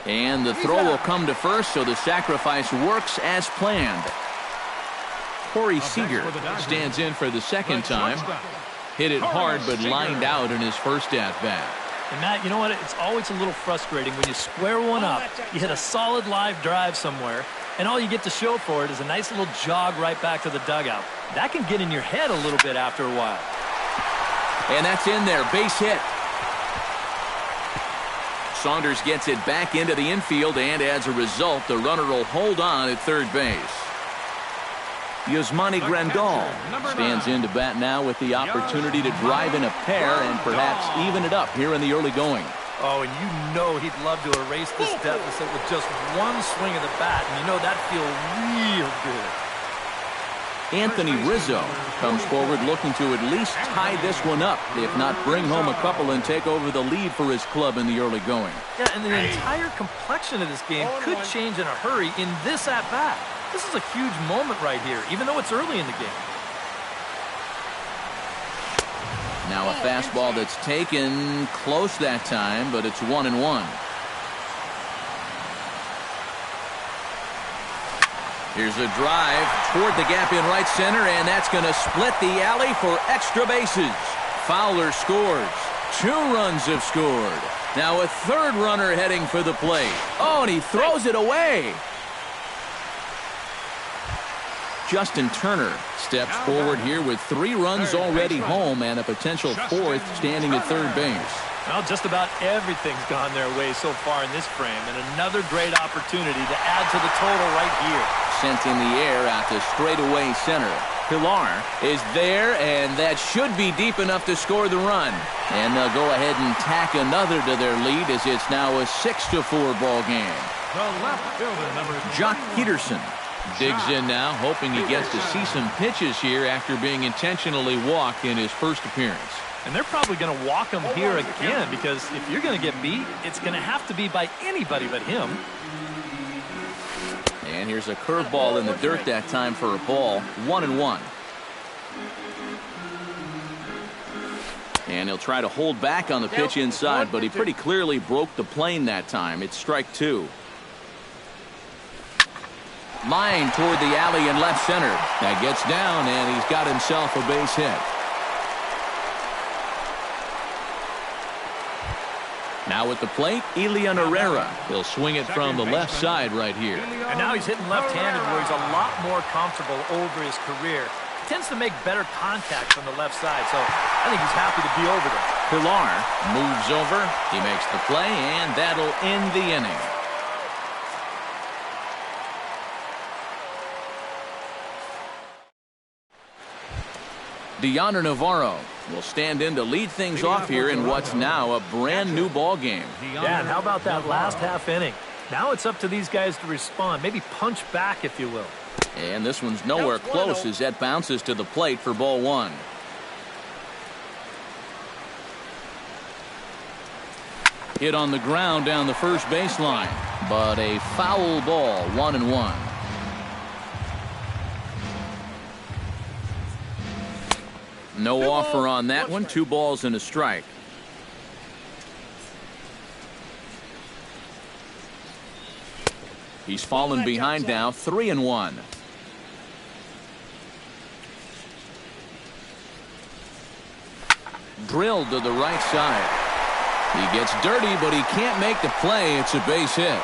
And the throw will come to first, so the sacrifice works as planned. Corey Seager stands in for the second time. Hit it hard, but lined out in his first at-bat. And Matt, you know what? It's always a little frustrating when you square one up, you hit a solid live drive somewhere, and all you get to show for it is a nice little jog right back to the dugout. That can get in your head a little bit after a while. And that's in there, base hit. Saunders gets it back into the infield, and as a result, the runner will hold on at third base. Yasmani Grandal stands in to bat now with the opportunity to drive in a pair and perhaps even it up here in the early going. Oh, and you know he'd love to erase this deficit with just one swing of the bat, and you know that'd feel real good. Anthony Rizzo comes forward looking to at least tie this one up, if not bring home a couple and take over the lead for his club in the early going. Yeah, and the entire complexion of this game could change in a hurry in this at-bat. This is a huge moment right here, even though it's early in the game. Now a fastball that's taken close that time, but it's 1-1. Here's a drive toward the gap in right center, and that's going to split the alley for extra bases. Fowler scores. 2 runs have scored. Now a third runner heading for the plate. Oh, and he throws it away. Justin Turner steps forward here with 3 runs already home and a potential 4th standing at third base. Well, just about everything's gone their way so far in this frame, and another great opportunity to add to the total right here. Sent in the air out to straightaway center. Pilar is there, and that should be deep enough to score the run. And they'll go ahead and tack another to their lead as it's now a 6-4 ball game. The left fielder, number Jock Peterson digs in now, hoping he gets to see some pitches here after being intentionally walked in his first appearance. And they're probably going to walk him here again, because if you're going to get beat, it's going to have to be by anybody but him. And here's a curveball in the dirt that time for a ball. 1-1. And he'll try to hold back on the pitch inside, but he pretty clearly broke the plane that time. It's strike 2. Line toward the alley in left center. That gets down, and he's got himself a base hit. Now at the plate, Elian Herrera. He'll swing it from the left side right here. And now he's hitting left-handed, where he's a lot more comfortable over his career. He tends to make better contact from the left side, so I think he's happy to be over there. Pilar moves over. He makes the play, and that'll end the inning. Deoner Navarro will stand in to lead things off here in what's now a brand new ball game. Yeah, and how about that last half inning? Now it's up to these guys to respond, maybe punch back, if you will. And this one's nowhere close as that bounces to the plate for ball 1. Hit on the ground down the first baseline, but a foul ball. 1-1. No offer on that one. 2 balls and a strike. He's fallen behind now. 3-1. Drilled to the right side. He gets dirty, but he can't make the play. It's a base hit.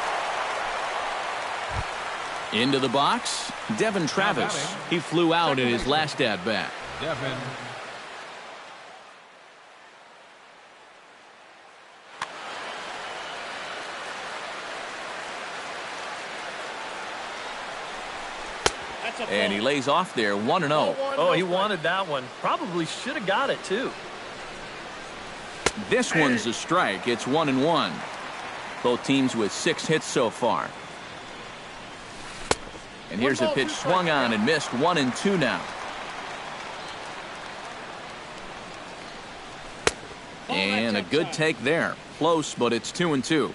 Into the box, Devin Travis. He flew out in his last at-bat. Devin. And he lays off there. 1-0. Oh, he wanted that one. Probably should have got it, too. This one's a strike. It's 1-1. Both teams with 6 hits so far. And here's a pitch swung on and missed. 1-2 now. And a good take there. Close, but it's 2-2.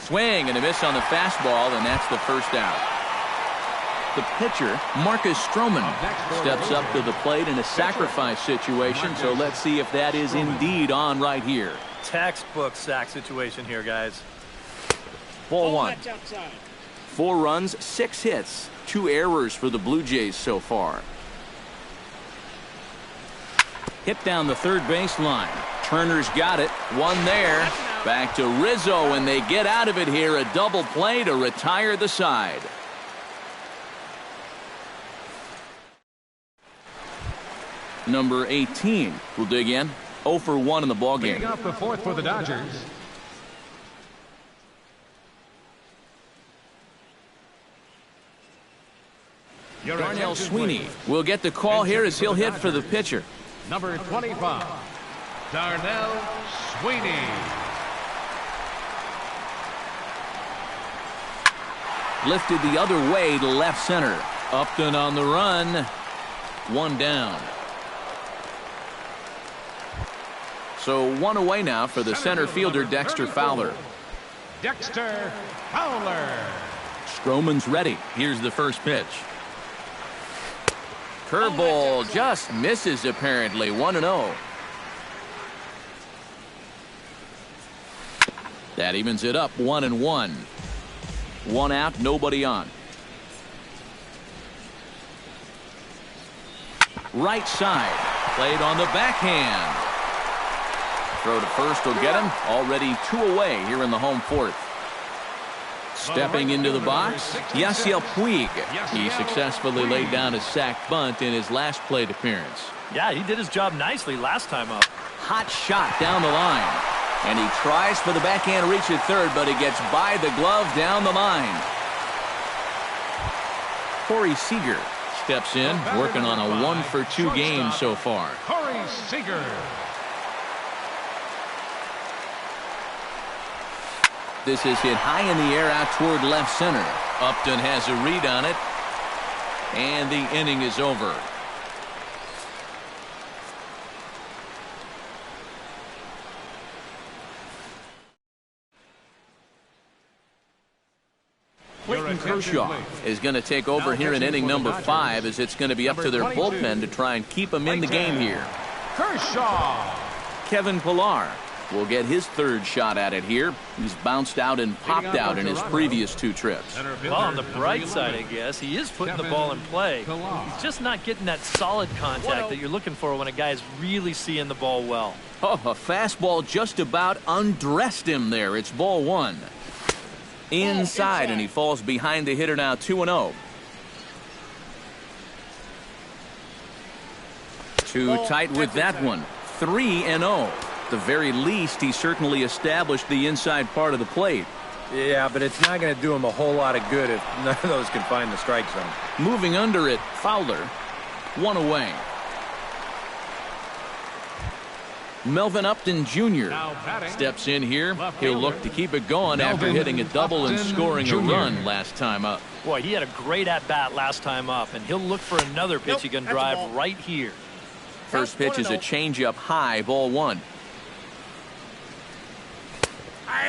Swing and a miss on the fastball, and that's the first out. The pitcher, Marcus Stroman, steps up to the plate in a sacrifice situation, so let's see if that is indeed on right here. Textbook sack situation here, guys. Ball one. 4 runs, 6 hits, 2 errors for the Blue Jays so far. Hit down the third base line. Turner's got it. One there. Back to Rizzo, and they get out of it here. A double play to retire the side. Number 18 will dig in. 0 for 1 in the ballgame. Leading off the fourth for the Dodgers. Darnell Sweeney will get the call here as he'll hit for the pitcher. Number 25, Darnell Sweeney. Lifted the other way to left center. Upton on the run. 1 down. So 1 away now for the center fielder, Dexter Fowler. Dexter Fowler. Stroman's ready. Here's the first pitch. Curveball just misses apparently. 1-0. That evens it up 1-1. 1 out, nobody on. Right side. Played on the backhand. Throw to first will get him. Already 2 away here in the home fourth. Stepping into the box, Yasiel Puig. He successfully laid down a sac bunt in his last plate appearance. Yeah, he did his job nicely last time up. Hot shot down the line. And he tries for the backhand reach at third, but he gets by the glove down the line. Corey Seager steps in, working on a 1 for 2 game so far. Corey Seager. This is hit high in the air out toward left center. Upton has a read on it. And the inning is over. Clayton Kershaw is going to take over here in inning number 5, as it's going to be up to their bullpen to try and keep him in the game here. Kershaw. Kevin Pillar will get his 3rd shot at it here. He's bounced out and popped out in his previous 2 trips. Well, on the bright side, I guess, he is putting the ball in play. He's just not getting that solid contact that you're looking for when a guy's really seeing the ball well. Oh, a fastball just about undressed him there. It's ball 1. Inside, and he falls behind the hitter now. 2-0. Too tight with that one. 3-0. At the very least, he certainly established the inside part of the plate. Yeah, but it's not going to do him a whole lot of good if none of those can find the strike zone. Moving under it, Fowler. 1 away. Melvin Upton Jr. steps in here. He'll look to keep it going after hitting a double and scoring a run last time up. Boy, he had a great at-bat last time up, and he'll look for another pitch he can drive right here. First pitch is a changeup high, ball 1.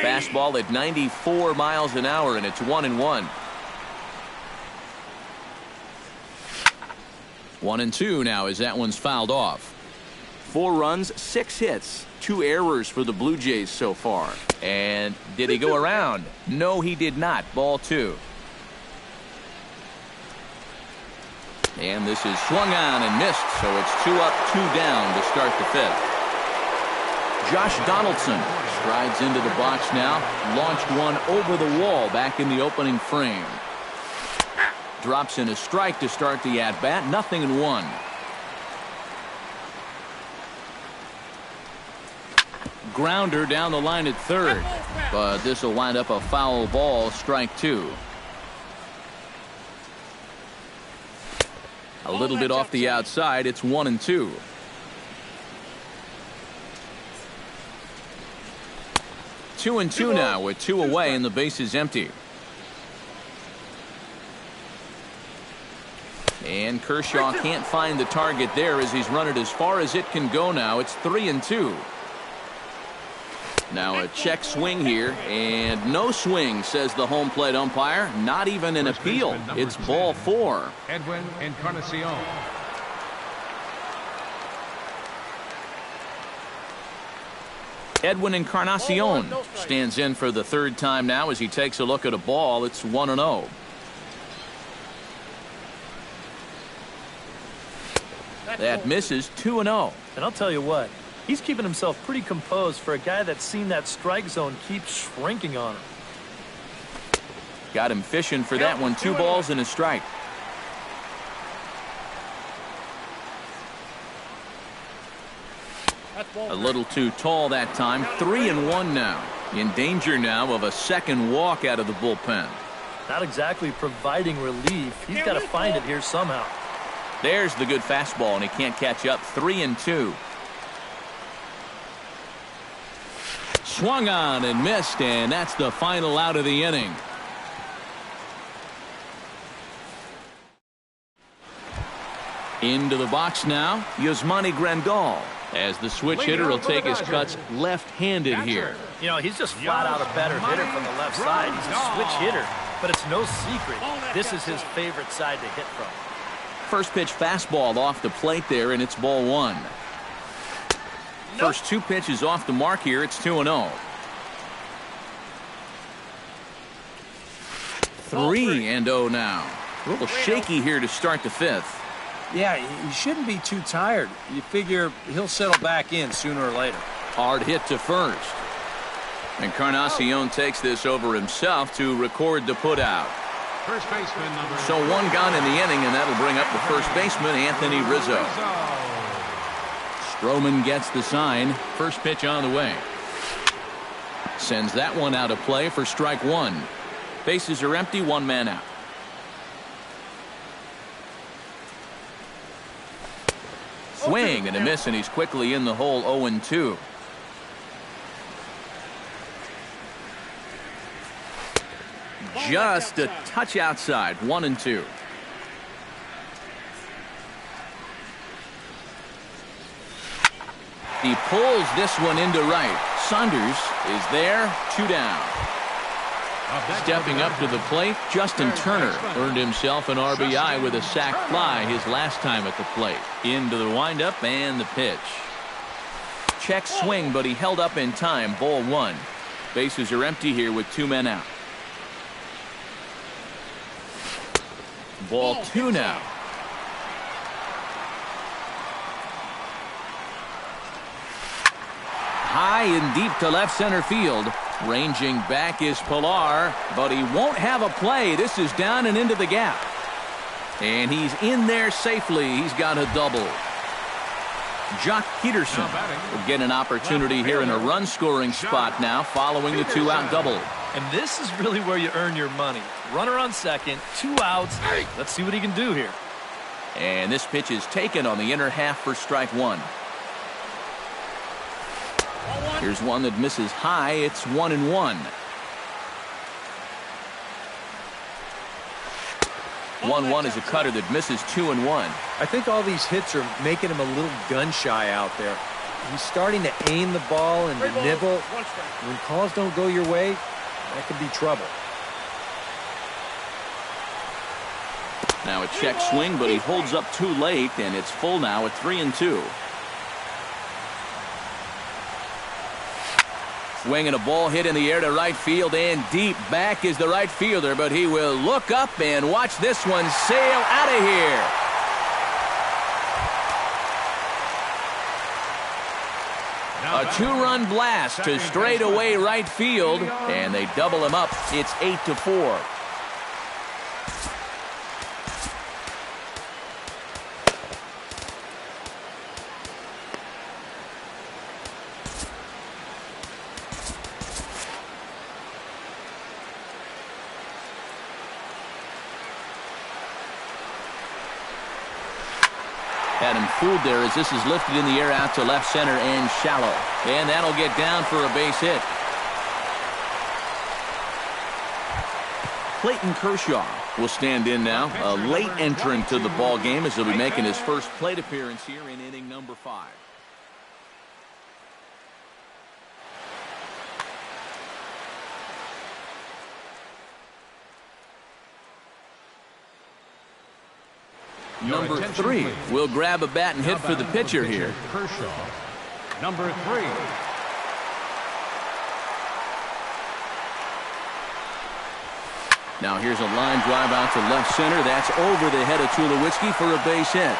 Fastball at 94 miles an hour, and it's 1-1. 1-2 now as that one's fouled off. 4 runs, 6 hits, 2 errors for the Blue Jays so far. And did he go around? No, he did not. Ball 2. And this is swung on and missed, so it's 2 up, 2 down to start the 5th. Josh Donaldson strides into the box now. Launched one over the wall back in the opening frame. Drops in a strike to start the at-bat. 0-1. Grounder down the line at third. But this will wind up a foul ball. Strike 2. A little bit off the outside. It's 1-2. Two and two now with 2 away and the base is empty. And Kershaw can't find the target there as he's run it as far as it can go now. It's 3-2. Now a check swing here, and no swing, says the home plate umpire. Not even an appeal. It's ball 4. Edwin Encarnacion. Edwin Encarnacion stands in for the third time now as he takes a look at a ball. It's 1-0. That misses 2-0. And I'll tell you what, he's keeping himself pretty composed for a guy that's seen that strike zone keep shrinking on him. Got him fishing for that one. 2 balls and a strike. A little too tall that time. 3-1 now. In danger now of a second walk out of the bullpen. Not exactly providing relief. He's got to find it here somehow. There's the good fastball, and he can't catch up. 3-2. Swung on and missed, and that's the final out of the inning. Into the box now, Yasmani Grandal, as the switch hitter will take his cuts left-handed here. You know, he's just flat out a better hitter from the left side. He's a switch hitter, but it's no secret. This is his favorite side to hit from. First pitch fastball off the plate there, and it's ball 1. First 2 pitches off the mark here. It's 2-0. 3-0 now. A little shaky here to start the 5th. Yeah, he shouldn't be too tired. You figure he'll settle back in sooner or later. Hard hit to first. Encarnacion takes this over himself to record the putout. First baseman number. So 1 gone in the inning, and that'll bring up the first baseman, Anthony Rizzo. Stroman gets the sign. First pitch on the way. Sends that one out of play for strike 1. Bases are empty, 1 man out. Swing and a miss, and he's quickly in the hole. 0-2. Just a touch outside. 1-2. He pulls this one into right. Saunders is there. 2 down. Stepping up to the plate, Justin Turner earned himself an RBI with a sac fly his last time at the plate. Into the windup and the pitch. Check swing, but he held up in time. Ball 1. Bases are empty here with 2 men out. Ball 2 now. High and deep to left center field. Ranging back is Pilar, but he won't have a play. This is down and into the gap. And he's in there safely. He's got a double. Jock Peterson will get an opportunity here in a run-scoring spot now following the 2-out double. And this is really where you earn your money. Runner on second, 2 outs. Let's see what he can do here. And this pitch is taken on the inner half for strike 1. Here's one that misses high. It's 1-1. 1-1 is a cutter that misses 2-1. I think all these hits are making him a little gun-shy out there. He's starting to aim the ball and to nibble. When calls don't go your way, that could be trouble. Now a check swing, but he holds up too late, and it's full now at 3-2. Swing and a ball hit in the air to right field and deep. Back is the right fielder, but he will look up and watch this one sail out of here. A 2-run blast to straightaway right field, and they double him up. It's 8-4. Had him fooled there as this is lifted in the air out to left center and shallow. And that'll get down for a base hit. Clayton Kershaw will stand in now. A late entrant to the ball game as he'll be making his first plate appearance here in inning number 5. Number 3 will grab a bat and hit for the pitcher here. Kershaw, number 3. Now here's a line drive out to left center. That's over the head of Tulowitzki for a base hit.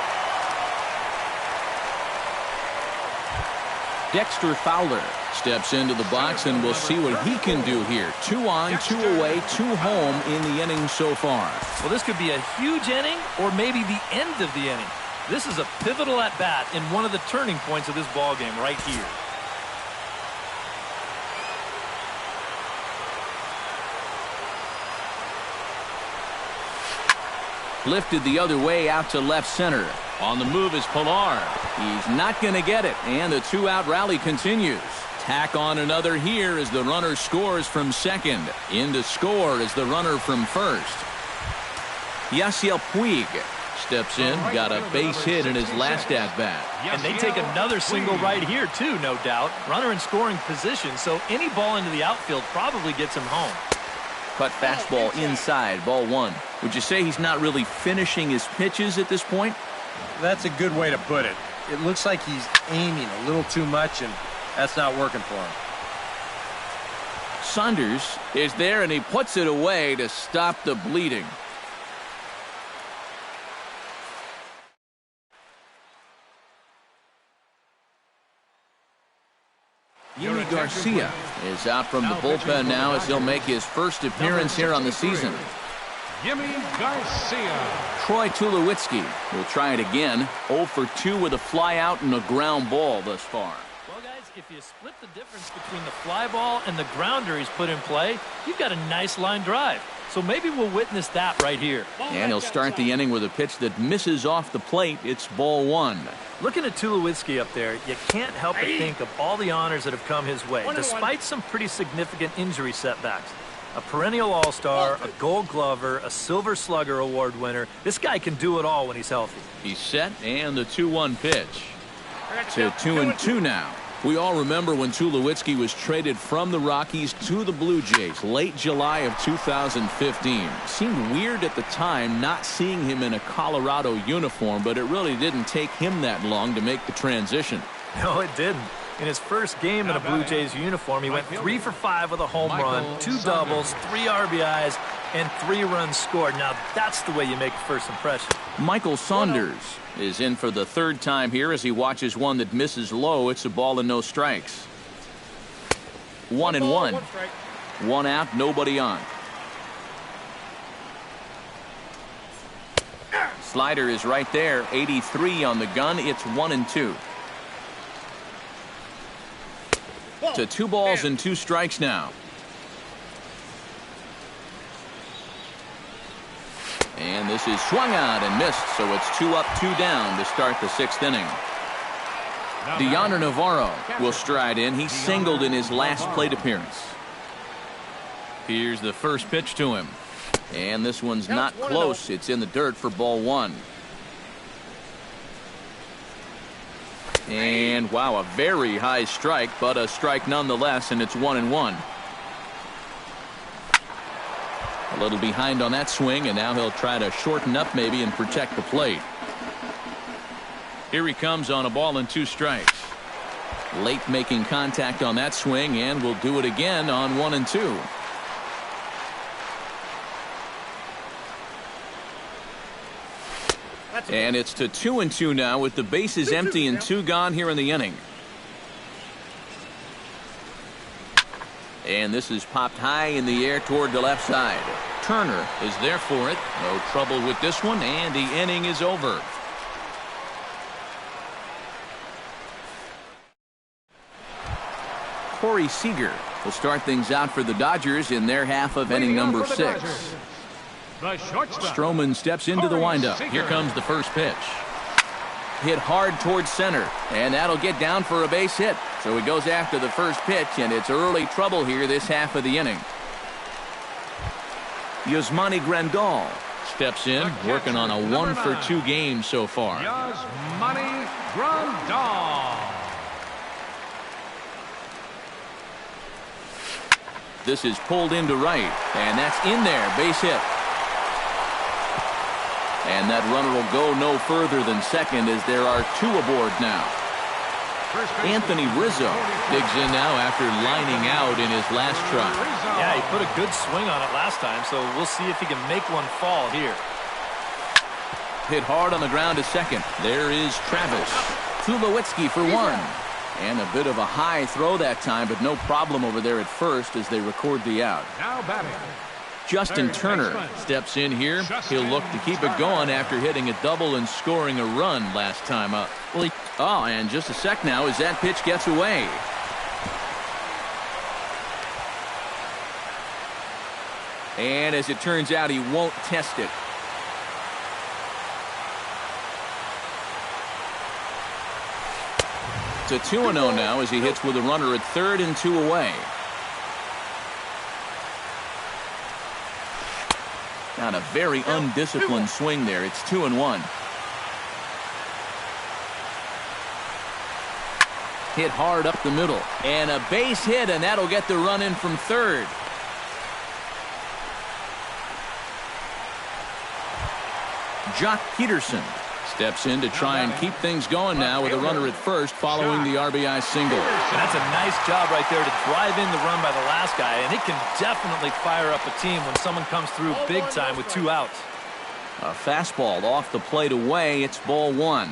Dexter Fowler steps into the box, and we'll see what he can do here. 2 on, 2 away, 2 home in the inning so far. Well, this could be a huge inning or maybe the end of the inning. This is a pivotal at-bat in one of the turning points of this ballgame right here. Lifted the other way out to left center. On the move is Pilar. He's not going to get it, and the 2-out rally continues. Tack on another here as the runner scores from second. In to score is the runner from first. Yasiel Puig steps in, got a base hit in his last at-bat. And they take another single right here, too, no doubt. Runner in scoring position, so any ball into the outfield probably gets him home. Cut fastball inside, ball 1. Would you say he's not really finishing his pitches at this point? That's a good way to put it. It looks like he's aiming a little too much, and that's not working for him. Saunders is there, and he puts it away to stop the bleeding. Yimi Garcia is out from the bullpen now as he'll make his first appearance here on the season. Yimi Garcia. Troy Tulowitzki will try it again. 0 for 2 with a fly out and a ground ball thus far. Well, guys, if you split the difference between the fly ball and the grounder he's put in play, you've got a nice line drive. So maybe we'll witness that right here. And he'll start the inning with a pitch that misses off the plate. It's ball 1. Looking at Tulowitzki up there, you can't help but think of all the honors that have come his way, despite some pretty significant injury setbacks. A perennial all-star, a gold glover, a silver slugger award winner. This guy can do it all when he's healthy. He's set, and the 2-1 pitch. To 2-2 now. We all remember when Tulowitzki was traded from the Rockies to the Blue Jays late July of 2015. Seemed weird at the time not seeing him in a Colorado uniform, but it really didn't take him that long to make the transition. No, it didn't. In his first game in a Blue Jays uniform, he went 3 for 5 with a home run, 2 doubles, 3 RBIs, and 3 runs scored. Now, that's the way you make a first impression. Michael Saunders is in for the 3rd time here as he watches one that misses low. It's a ball and no strikes. 1-1. 1 out, nobody on. Slider is right there, 83 on the gun. It's 1-2. To 2 balls and 2 strikes now. And this is swung out and missed, so it's 2 up, 2 down to start the 6th inning. Deoner Navarro will stride in. He singled in his last plate appearance. Here's the first pitch to him. And this one's not close. It's in the dirt for ball 1. And wow, a very high strike, but a strike nonetheless, and it's 1-1. A little behind on that swing, and now he'll try to shorten up maybe and protect the plate. Here he comes on a ball and 2 strikes. Late making contact on that swing, and will do it again on 1-2. And it's to 2-2 now with the bases empty and 2 gone here in the inning. And this is popped high in the air toward the left side. Turner is there for it. No trouble with this one, and the inning is over. Corey Seager will start things out for the Dodgers in their half of inning number 6. Stroman steps into the windup. Here comes the first pitch. Hit hard towards center, and that'll get down for a base hit. So he goes after the first pitch, and it's early trouble here this half of the inning. Yasmani Grandal steps in, working on a 1 for 2 game so far. Yasmani Grandal. This is pulled into right, and that's in there, base hit. And that runner will go no further than second as there are 2 aboard now. Anthony Rizzo digs in now after lining out in his last try. Yeah, he put a good swing on it last time, so we'll see if he can make one fall here. Hit hard on the ground to second. There is Travis. Tulowitzki for one. And a bit of a high throw that time, but no problem over there at first as they record the out. Now batting. Justin Turner steps in here. He'll look to keep it going after hitting a double and scoring a run last time up. Oh, and just a sec now as that pitch gets away. And as it turns out, he won't test it. It's a 2-0 now as he hits with a runner at third and 2 away. Not a very undisciplined swing there. It's 2-1. Hit hard up the middle. And a base hit, and that'll get the run in from third. Jock Peterson steps in to try and keep things going now with a runner at first following the RBI single. And that's a nice job right there to drive in the run by the last guy, and it can definitely fire up a team when someone comes through big time with 2 outs. A fastball off the plate away. It's ball 1.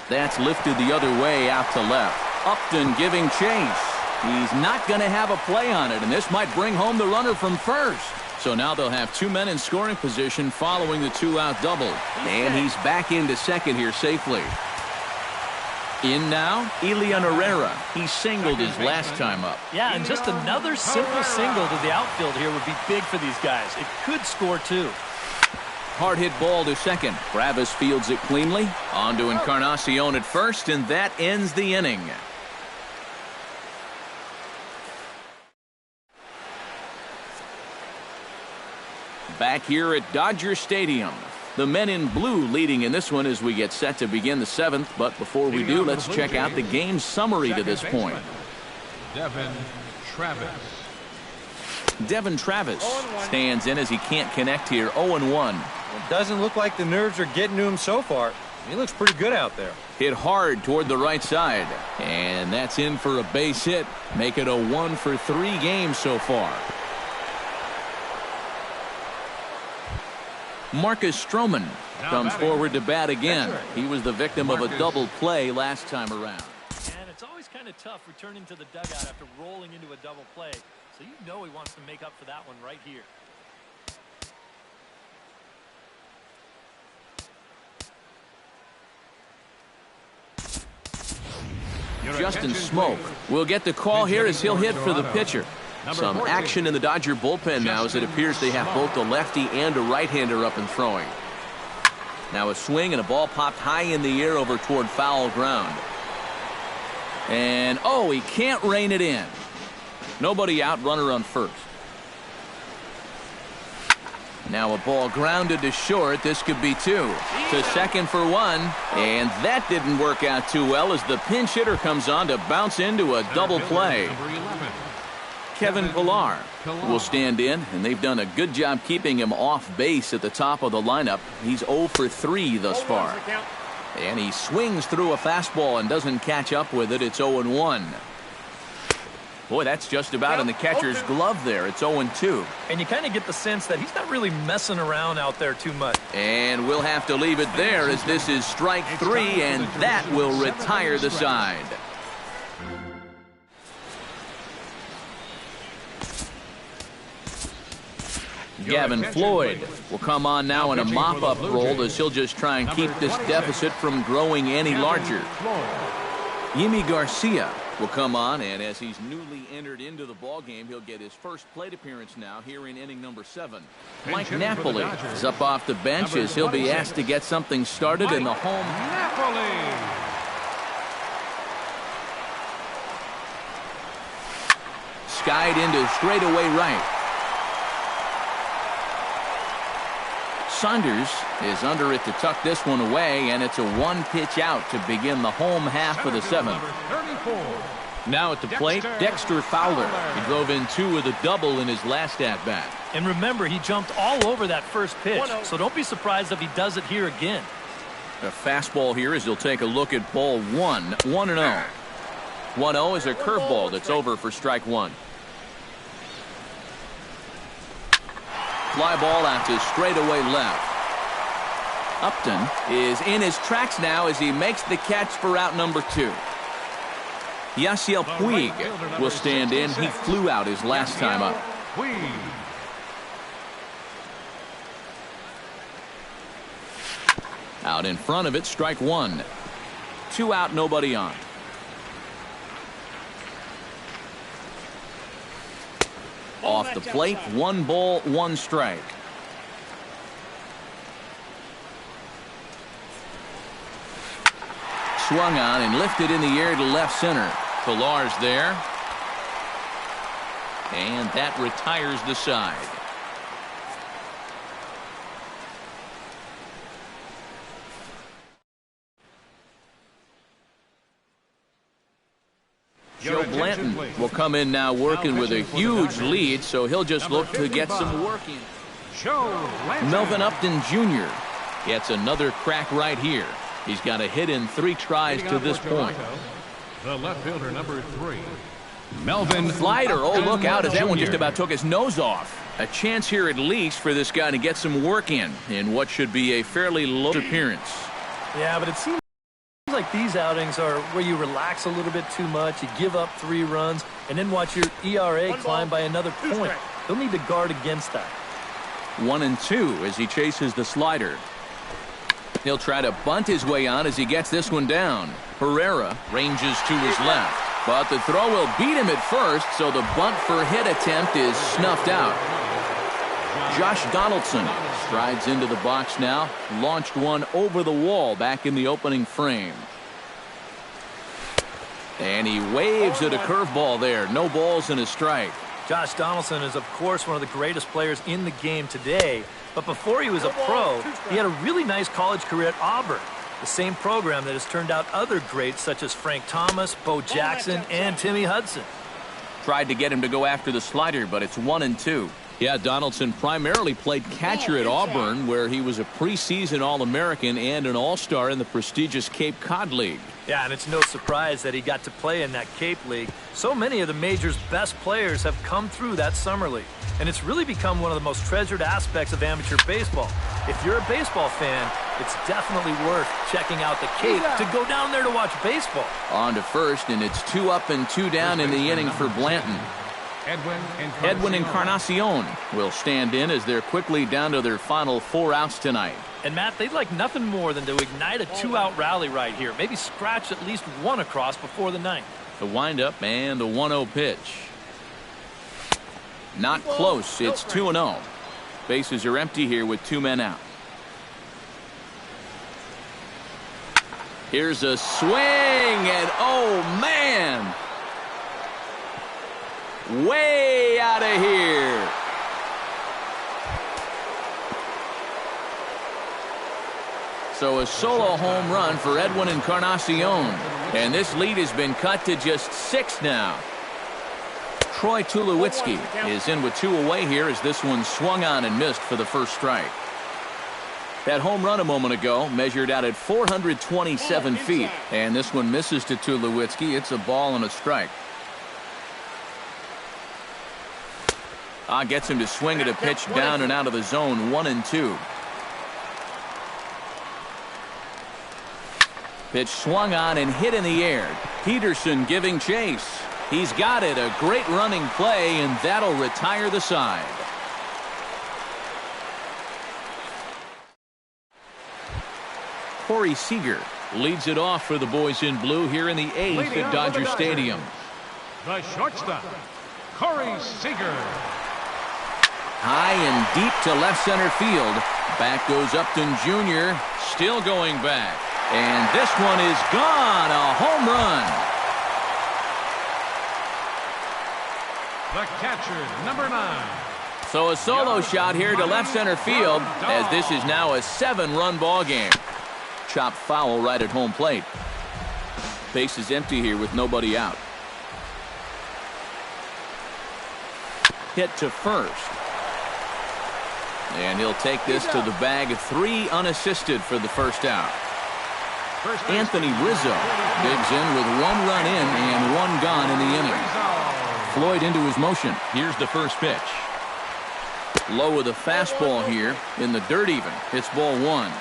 That's lifted the other way out to left. Upton giving chase. He's not going to have a play on it, and this might bring home the runner from first. So now they'll have 2 men in scoring position following the 2-out double. And he's back into second here safely. In now, Elian Herrera. He singled his last time up. Yeah, and just another simple single to the outfield here would be big for these guys. It could score 2. Hard hit ball to second. Bravis fields it cleanly. On to Encarnacion at first, and that ends the inning. Back here at Dodger Stadium. The men in blue leading in this one as we get set to begin the 7th. But before we do, let's check out the game summary to this point. Devin Travis. Devin Travis stands in as he can't connect here. 0-1. It doesn't look like the nerves are getting to him so far. He looks pretty good out there. Hit hard toward the right side. And that's in for a base hit. Make it a 1 for 3 games so far. Marcus Stroman comes forward to bat again. He was the victim of a double play last time around. And it's always kind of tough returning to the dugout after rolling into a double play. So you know he wants to make up for that one right here. Justin Smoke will get the call here as he'll hit for the pitcher. Some action in the Dodger bullpen now as it appears they have both a lefty and a right-hander up and throwing. Now a swing and a ball popped high in the air over toward foul ground. And, oh, he can't rein it in. Nobody out, runner on first. Now a ball grounded to short. This could be 2. To second for 1. And that didn't work out too well as the pinch hitter comes on to bounce into a double play. Kevin Pillar will stand in, and they've done a good job keeping him off base at the top of the lineup. He's 0 for 3 thus far. And he swings through a fastball and doesn't catch up with it. It's 0-1. Boy, that's just about in the catcher's glove there. It's 0-2. And you kind of get the sense that he's not really messing around out there too much. And we'll have to leave it there as this is strike 3, and that will retire the side. Gavin Floyd will come on now in a mop-up role as he'll just try and keep this deficit from growing any larger. Yimi Garcia will come on, and as he's newly entered into the ballgame, he'll get his first plate appearance now here in inning number 7. Mike Napoli is up off the bench as he'll be asked to get something started in the home. Skied into straightaway right. Saunders is under it to tuck this one away, and it's a 1-pitch out to begin the home half of the 7th. Now at the plate, Dexter Fowler. He drove in 2 with a double in his last at-bat. And remember, he jumped all over that first pitch, so don't be surprised if he does it here again. A fastball here as he'll take a look at ball 1. 1-0. 1-0 is a curveball that's over for strike 1. Fly ball out to straightaway left. Upton is in his tracks now as he makes the catch for out number 2. Yasiel Puig will stand in. He flew out his last time up. Out in front of it, strike 1. 2 out, nobody on. Off the plate, 1 ball, 1 strike. Swung on and lifted in the air to left center. Pillar's there. And that retires the side. Joe Blanton will come in now working with a huge lead, so he'll just look to get some work in. Melvin Upton Jr. gets another crack right here. He's got a hit in 3 tries to this point. The left fielder, number 3, Melvin. Slider. Oh, look out as that one just about took his nose off. A chance here at least for this guy to get some work in what should be a fairly low appearance. Yeah, but it seems like these outings are where you relax a little bit too much. You give up 3 runs and then watch your ERA climb by another point. They'll need to guard against that. 1-2 as he chases the slider. He'll try to bunt his way on as he gets this one down. Herrera ranges to his left, but the throw will beat him at first, so the bunt for hit attempt is snuffed out. Josh Donaldson strides into the box now, launched one over the wall back in the opening frame. And he waves at a curveball there. No balls and a strike. Josh Donaldson is, of course, one of the greatest players in the game today. But before he was a pro, he had a really nice college career at Auburn, the same program that has turned out other greats such as Frank Thomas, Bo Jackson, and Timmy Hudson. Tried to get him to go after the slider, but it's 1-2. Yeah, Donaldson primarily played catcher at Auburn, where he was a preseason All-American and an All-Star in the prestigious Cape Cod League. Yeah, and it's no surprise that he got to play in that Cape League. So many of the major's best players have come through that summer league. And it's really become one of the most treasured aspects of amateur baseball. If you're a baseball fan, it's definitely worth checking out the Cape to go down there to watch baseball. On to first, and it's 2 up and 2 down in the inning for Blanton. Edwin Encarnacion will stand in as they're quickly down to their final 4 outs tonight. And, Matt, they'd like nothing more than to ignite a 2-out rally right here. Maybe scratch at least 1 across before the 9th. The windup and the 1-0 pitch. Not close. It's 2-0. Bases are empty here with 2 men out. Here's a swing, and oh, man! Way out of here. So a solo home run for Edwin Encarnacion. And this lead has been cut to just 6 now. Troy Tulowitzki is in with 2 away here as this one swung on and missed for the first strike. That home run a moment ago measured out at 427 feet. And this one misses to Tulowitzki. It's a ball and a strike. Gets him to swing at a pitch down and out of the zone. 1-2. Pitch swung on and hit in the air. Peterson giving chase. He's got it. A great running play, and that'll retire the side. Corey Seager leads it off for the boys in blue here in the 8th at Dodger Stadium. The shortstop, Corey Seager. High and deep to left center field. Back goes Upton Jr. Still going back. And this one is gone. A home run. The catcher, number 9. So a solo shot here to left center field as this is now a 7-run ball game. Chopped foul right at home plate. Base is empty here with nobody out. Hit to first. And he'll take this to the bag of 3 unassisted for the first out. Anthony Rizzo digs in with 1 run in and 1 gone in the inning. Floyd into his motion. Here's the first pitch. Low with a fastball here in the dirt even. It's ball 1.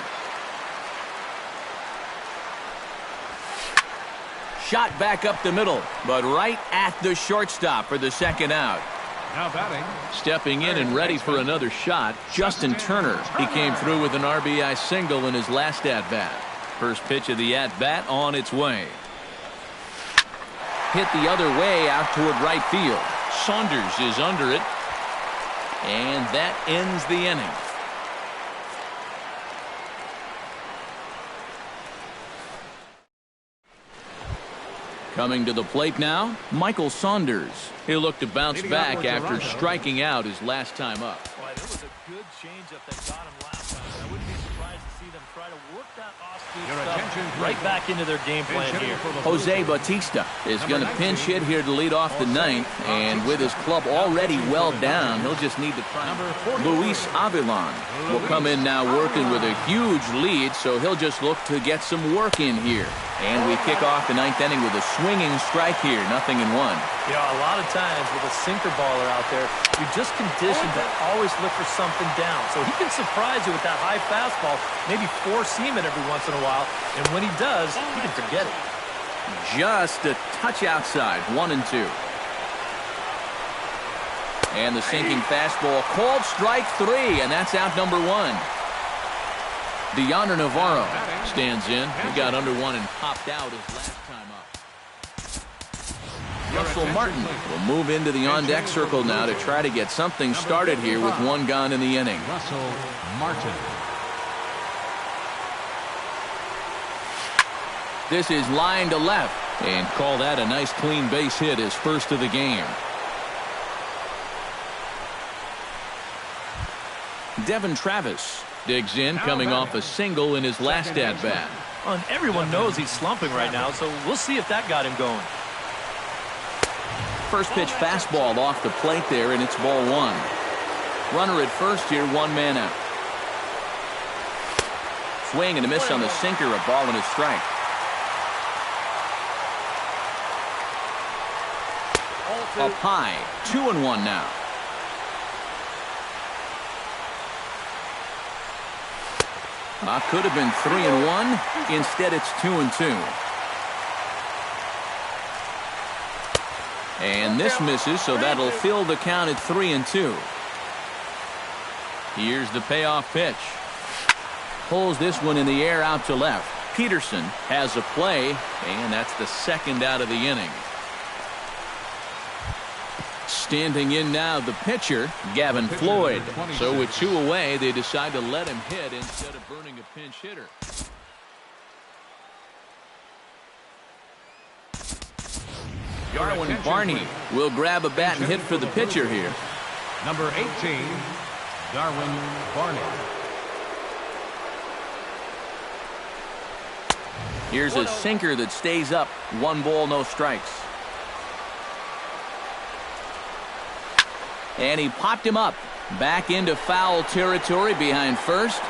Shot back up the middle, but right at the shortstop for the second out. Now batting. Stepping in and ready for another shot, Justin Turner. He came through with an RBI single in his last at-bat. First pitch of the at-bat on its way. Hit the other way out toward right field. Saunders is under it. And that ends the inning. Coming to the plate now, Michael Saunders. He'll look to bounce back after striking out his last time up. Boy, that was a good changeup that got him last time. I wouldn't be surprised to see them try to work that off-speed stuff right back into their game plan here. Jose Bautista is going to pinch hit here to lead off the ninth, and with his club already well down, he'll just need to find Luis Avilan will come in now working with a huge lead, so he'll just look to get some work in here. And we kick off the ninth inning with a swinging strike here, 0-1. Yeah, a lot of times with a sinker baller out there, you're just conditioned to always look for something down. So he can surprise you with that high fastball, maybe four-seam it every once in a while. And when he does, you can forget it. Just a touch outside, 1-2. And the sinking fastball called strike 3, and that's out number 1. Deoner Navarro stands in. He got under 1 and popped out his last time up. Russell Martin will move into the on-deck circle now to try to get something started here with 1 gone in the inning. Russell Martin. This is line to left, and call that a nice clean base hit, his first of the game. Devin Travis digs in, coming off a single in his last at-bat. Well, and everyone knows he's slumping right now, so we'll see if that got him going. First pitch fastball off the plate there, and it's ball 1. Runner at first here, 1 man out. Swing and a miss on the sinker, a ball and a strike. Up high, 2-1 now. Could have been 3-1. Instead, it's 2-2. And this misses, so that'll fill the count at 3-2. Here's the payoff pitch. Pulls this one in the air out to left. Peterson has a play, and that's the second out of the inning. Standing in now, the pitcher, Gavin Floyd. So with 2 away, they decide to let him hit instead of burning a pinch hitter. Darwin Barney will grab a bat and hit for the pitcher here. Number 18, Darwin Barney. Here's a sinker that stays up. 1 ball, no strikes. And he popped him up. Back into foul territory behind first.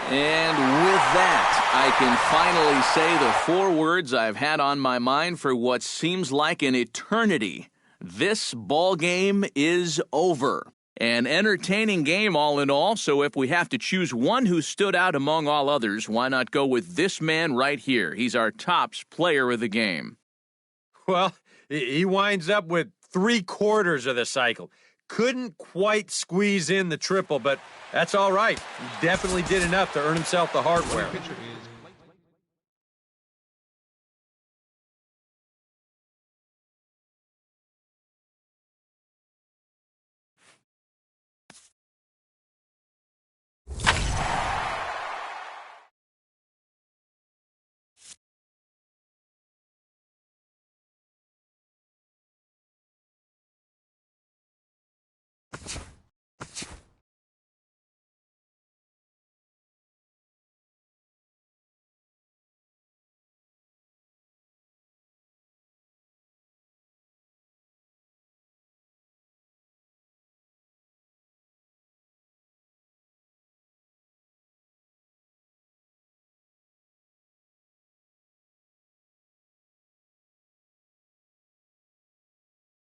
And with that, I can finally say the 4 words I've had on my mind for what seems like an eternity. This ball game is over. An entertaining game all in all, so if we have to choose one who stood out among all others, why not go with this man right here? He's our tops player of the game. Well, he winds up with 3/4 of the cycle. Couldn't quite squeeze in the triple, but that's all right. He definitely did enough to earn himself the hardware.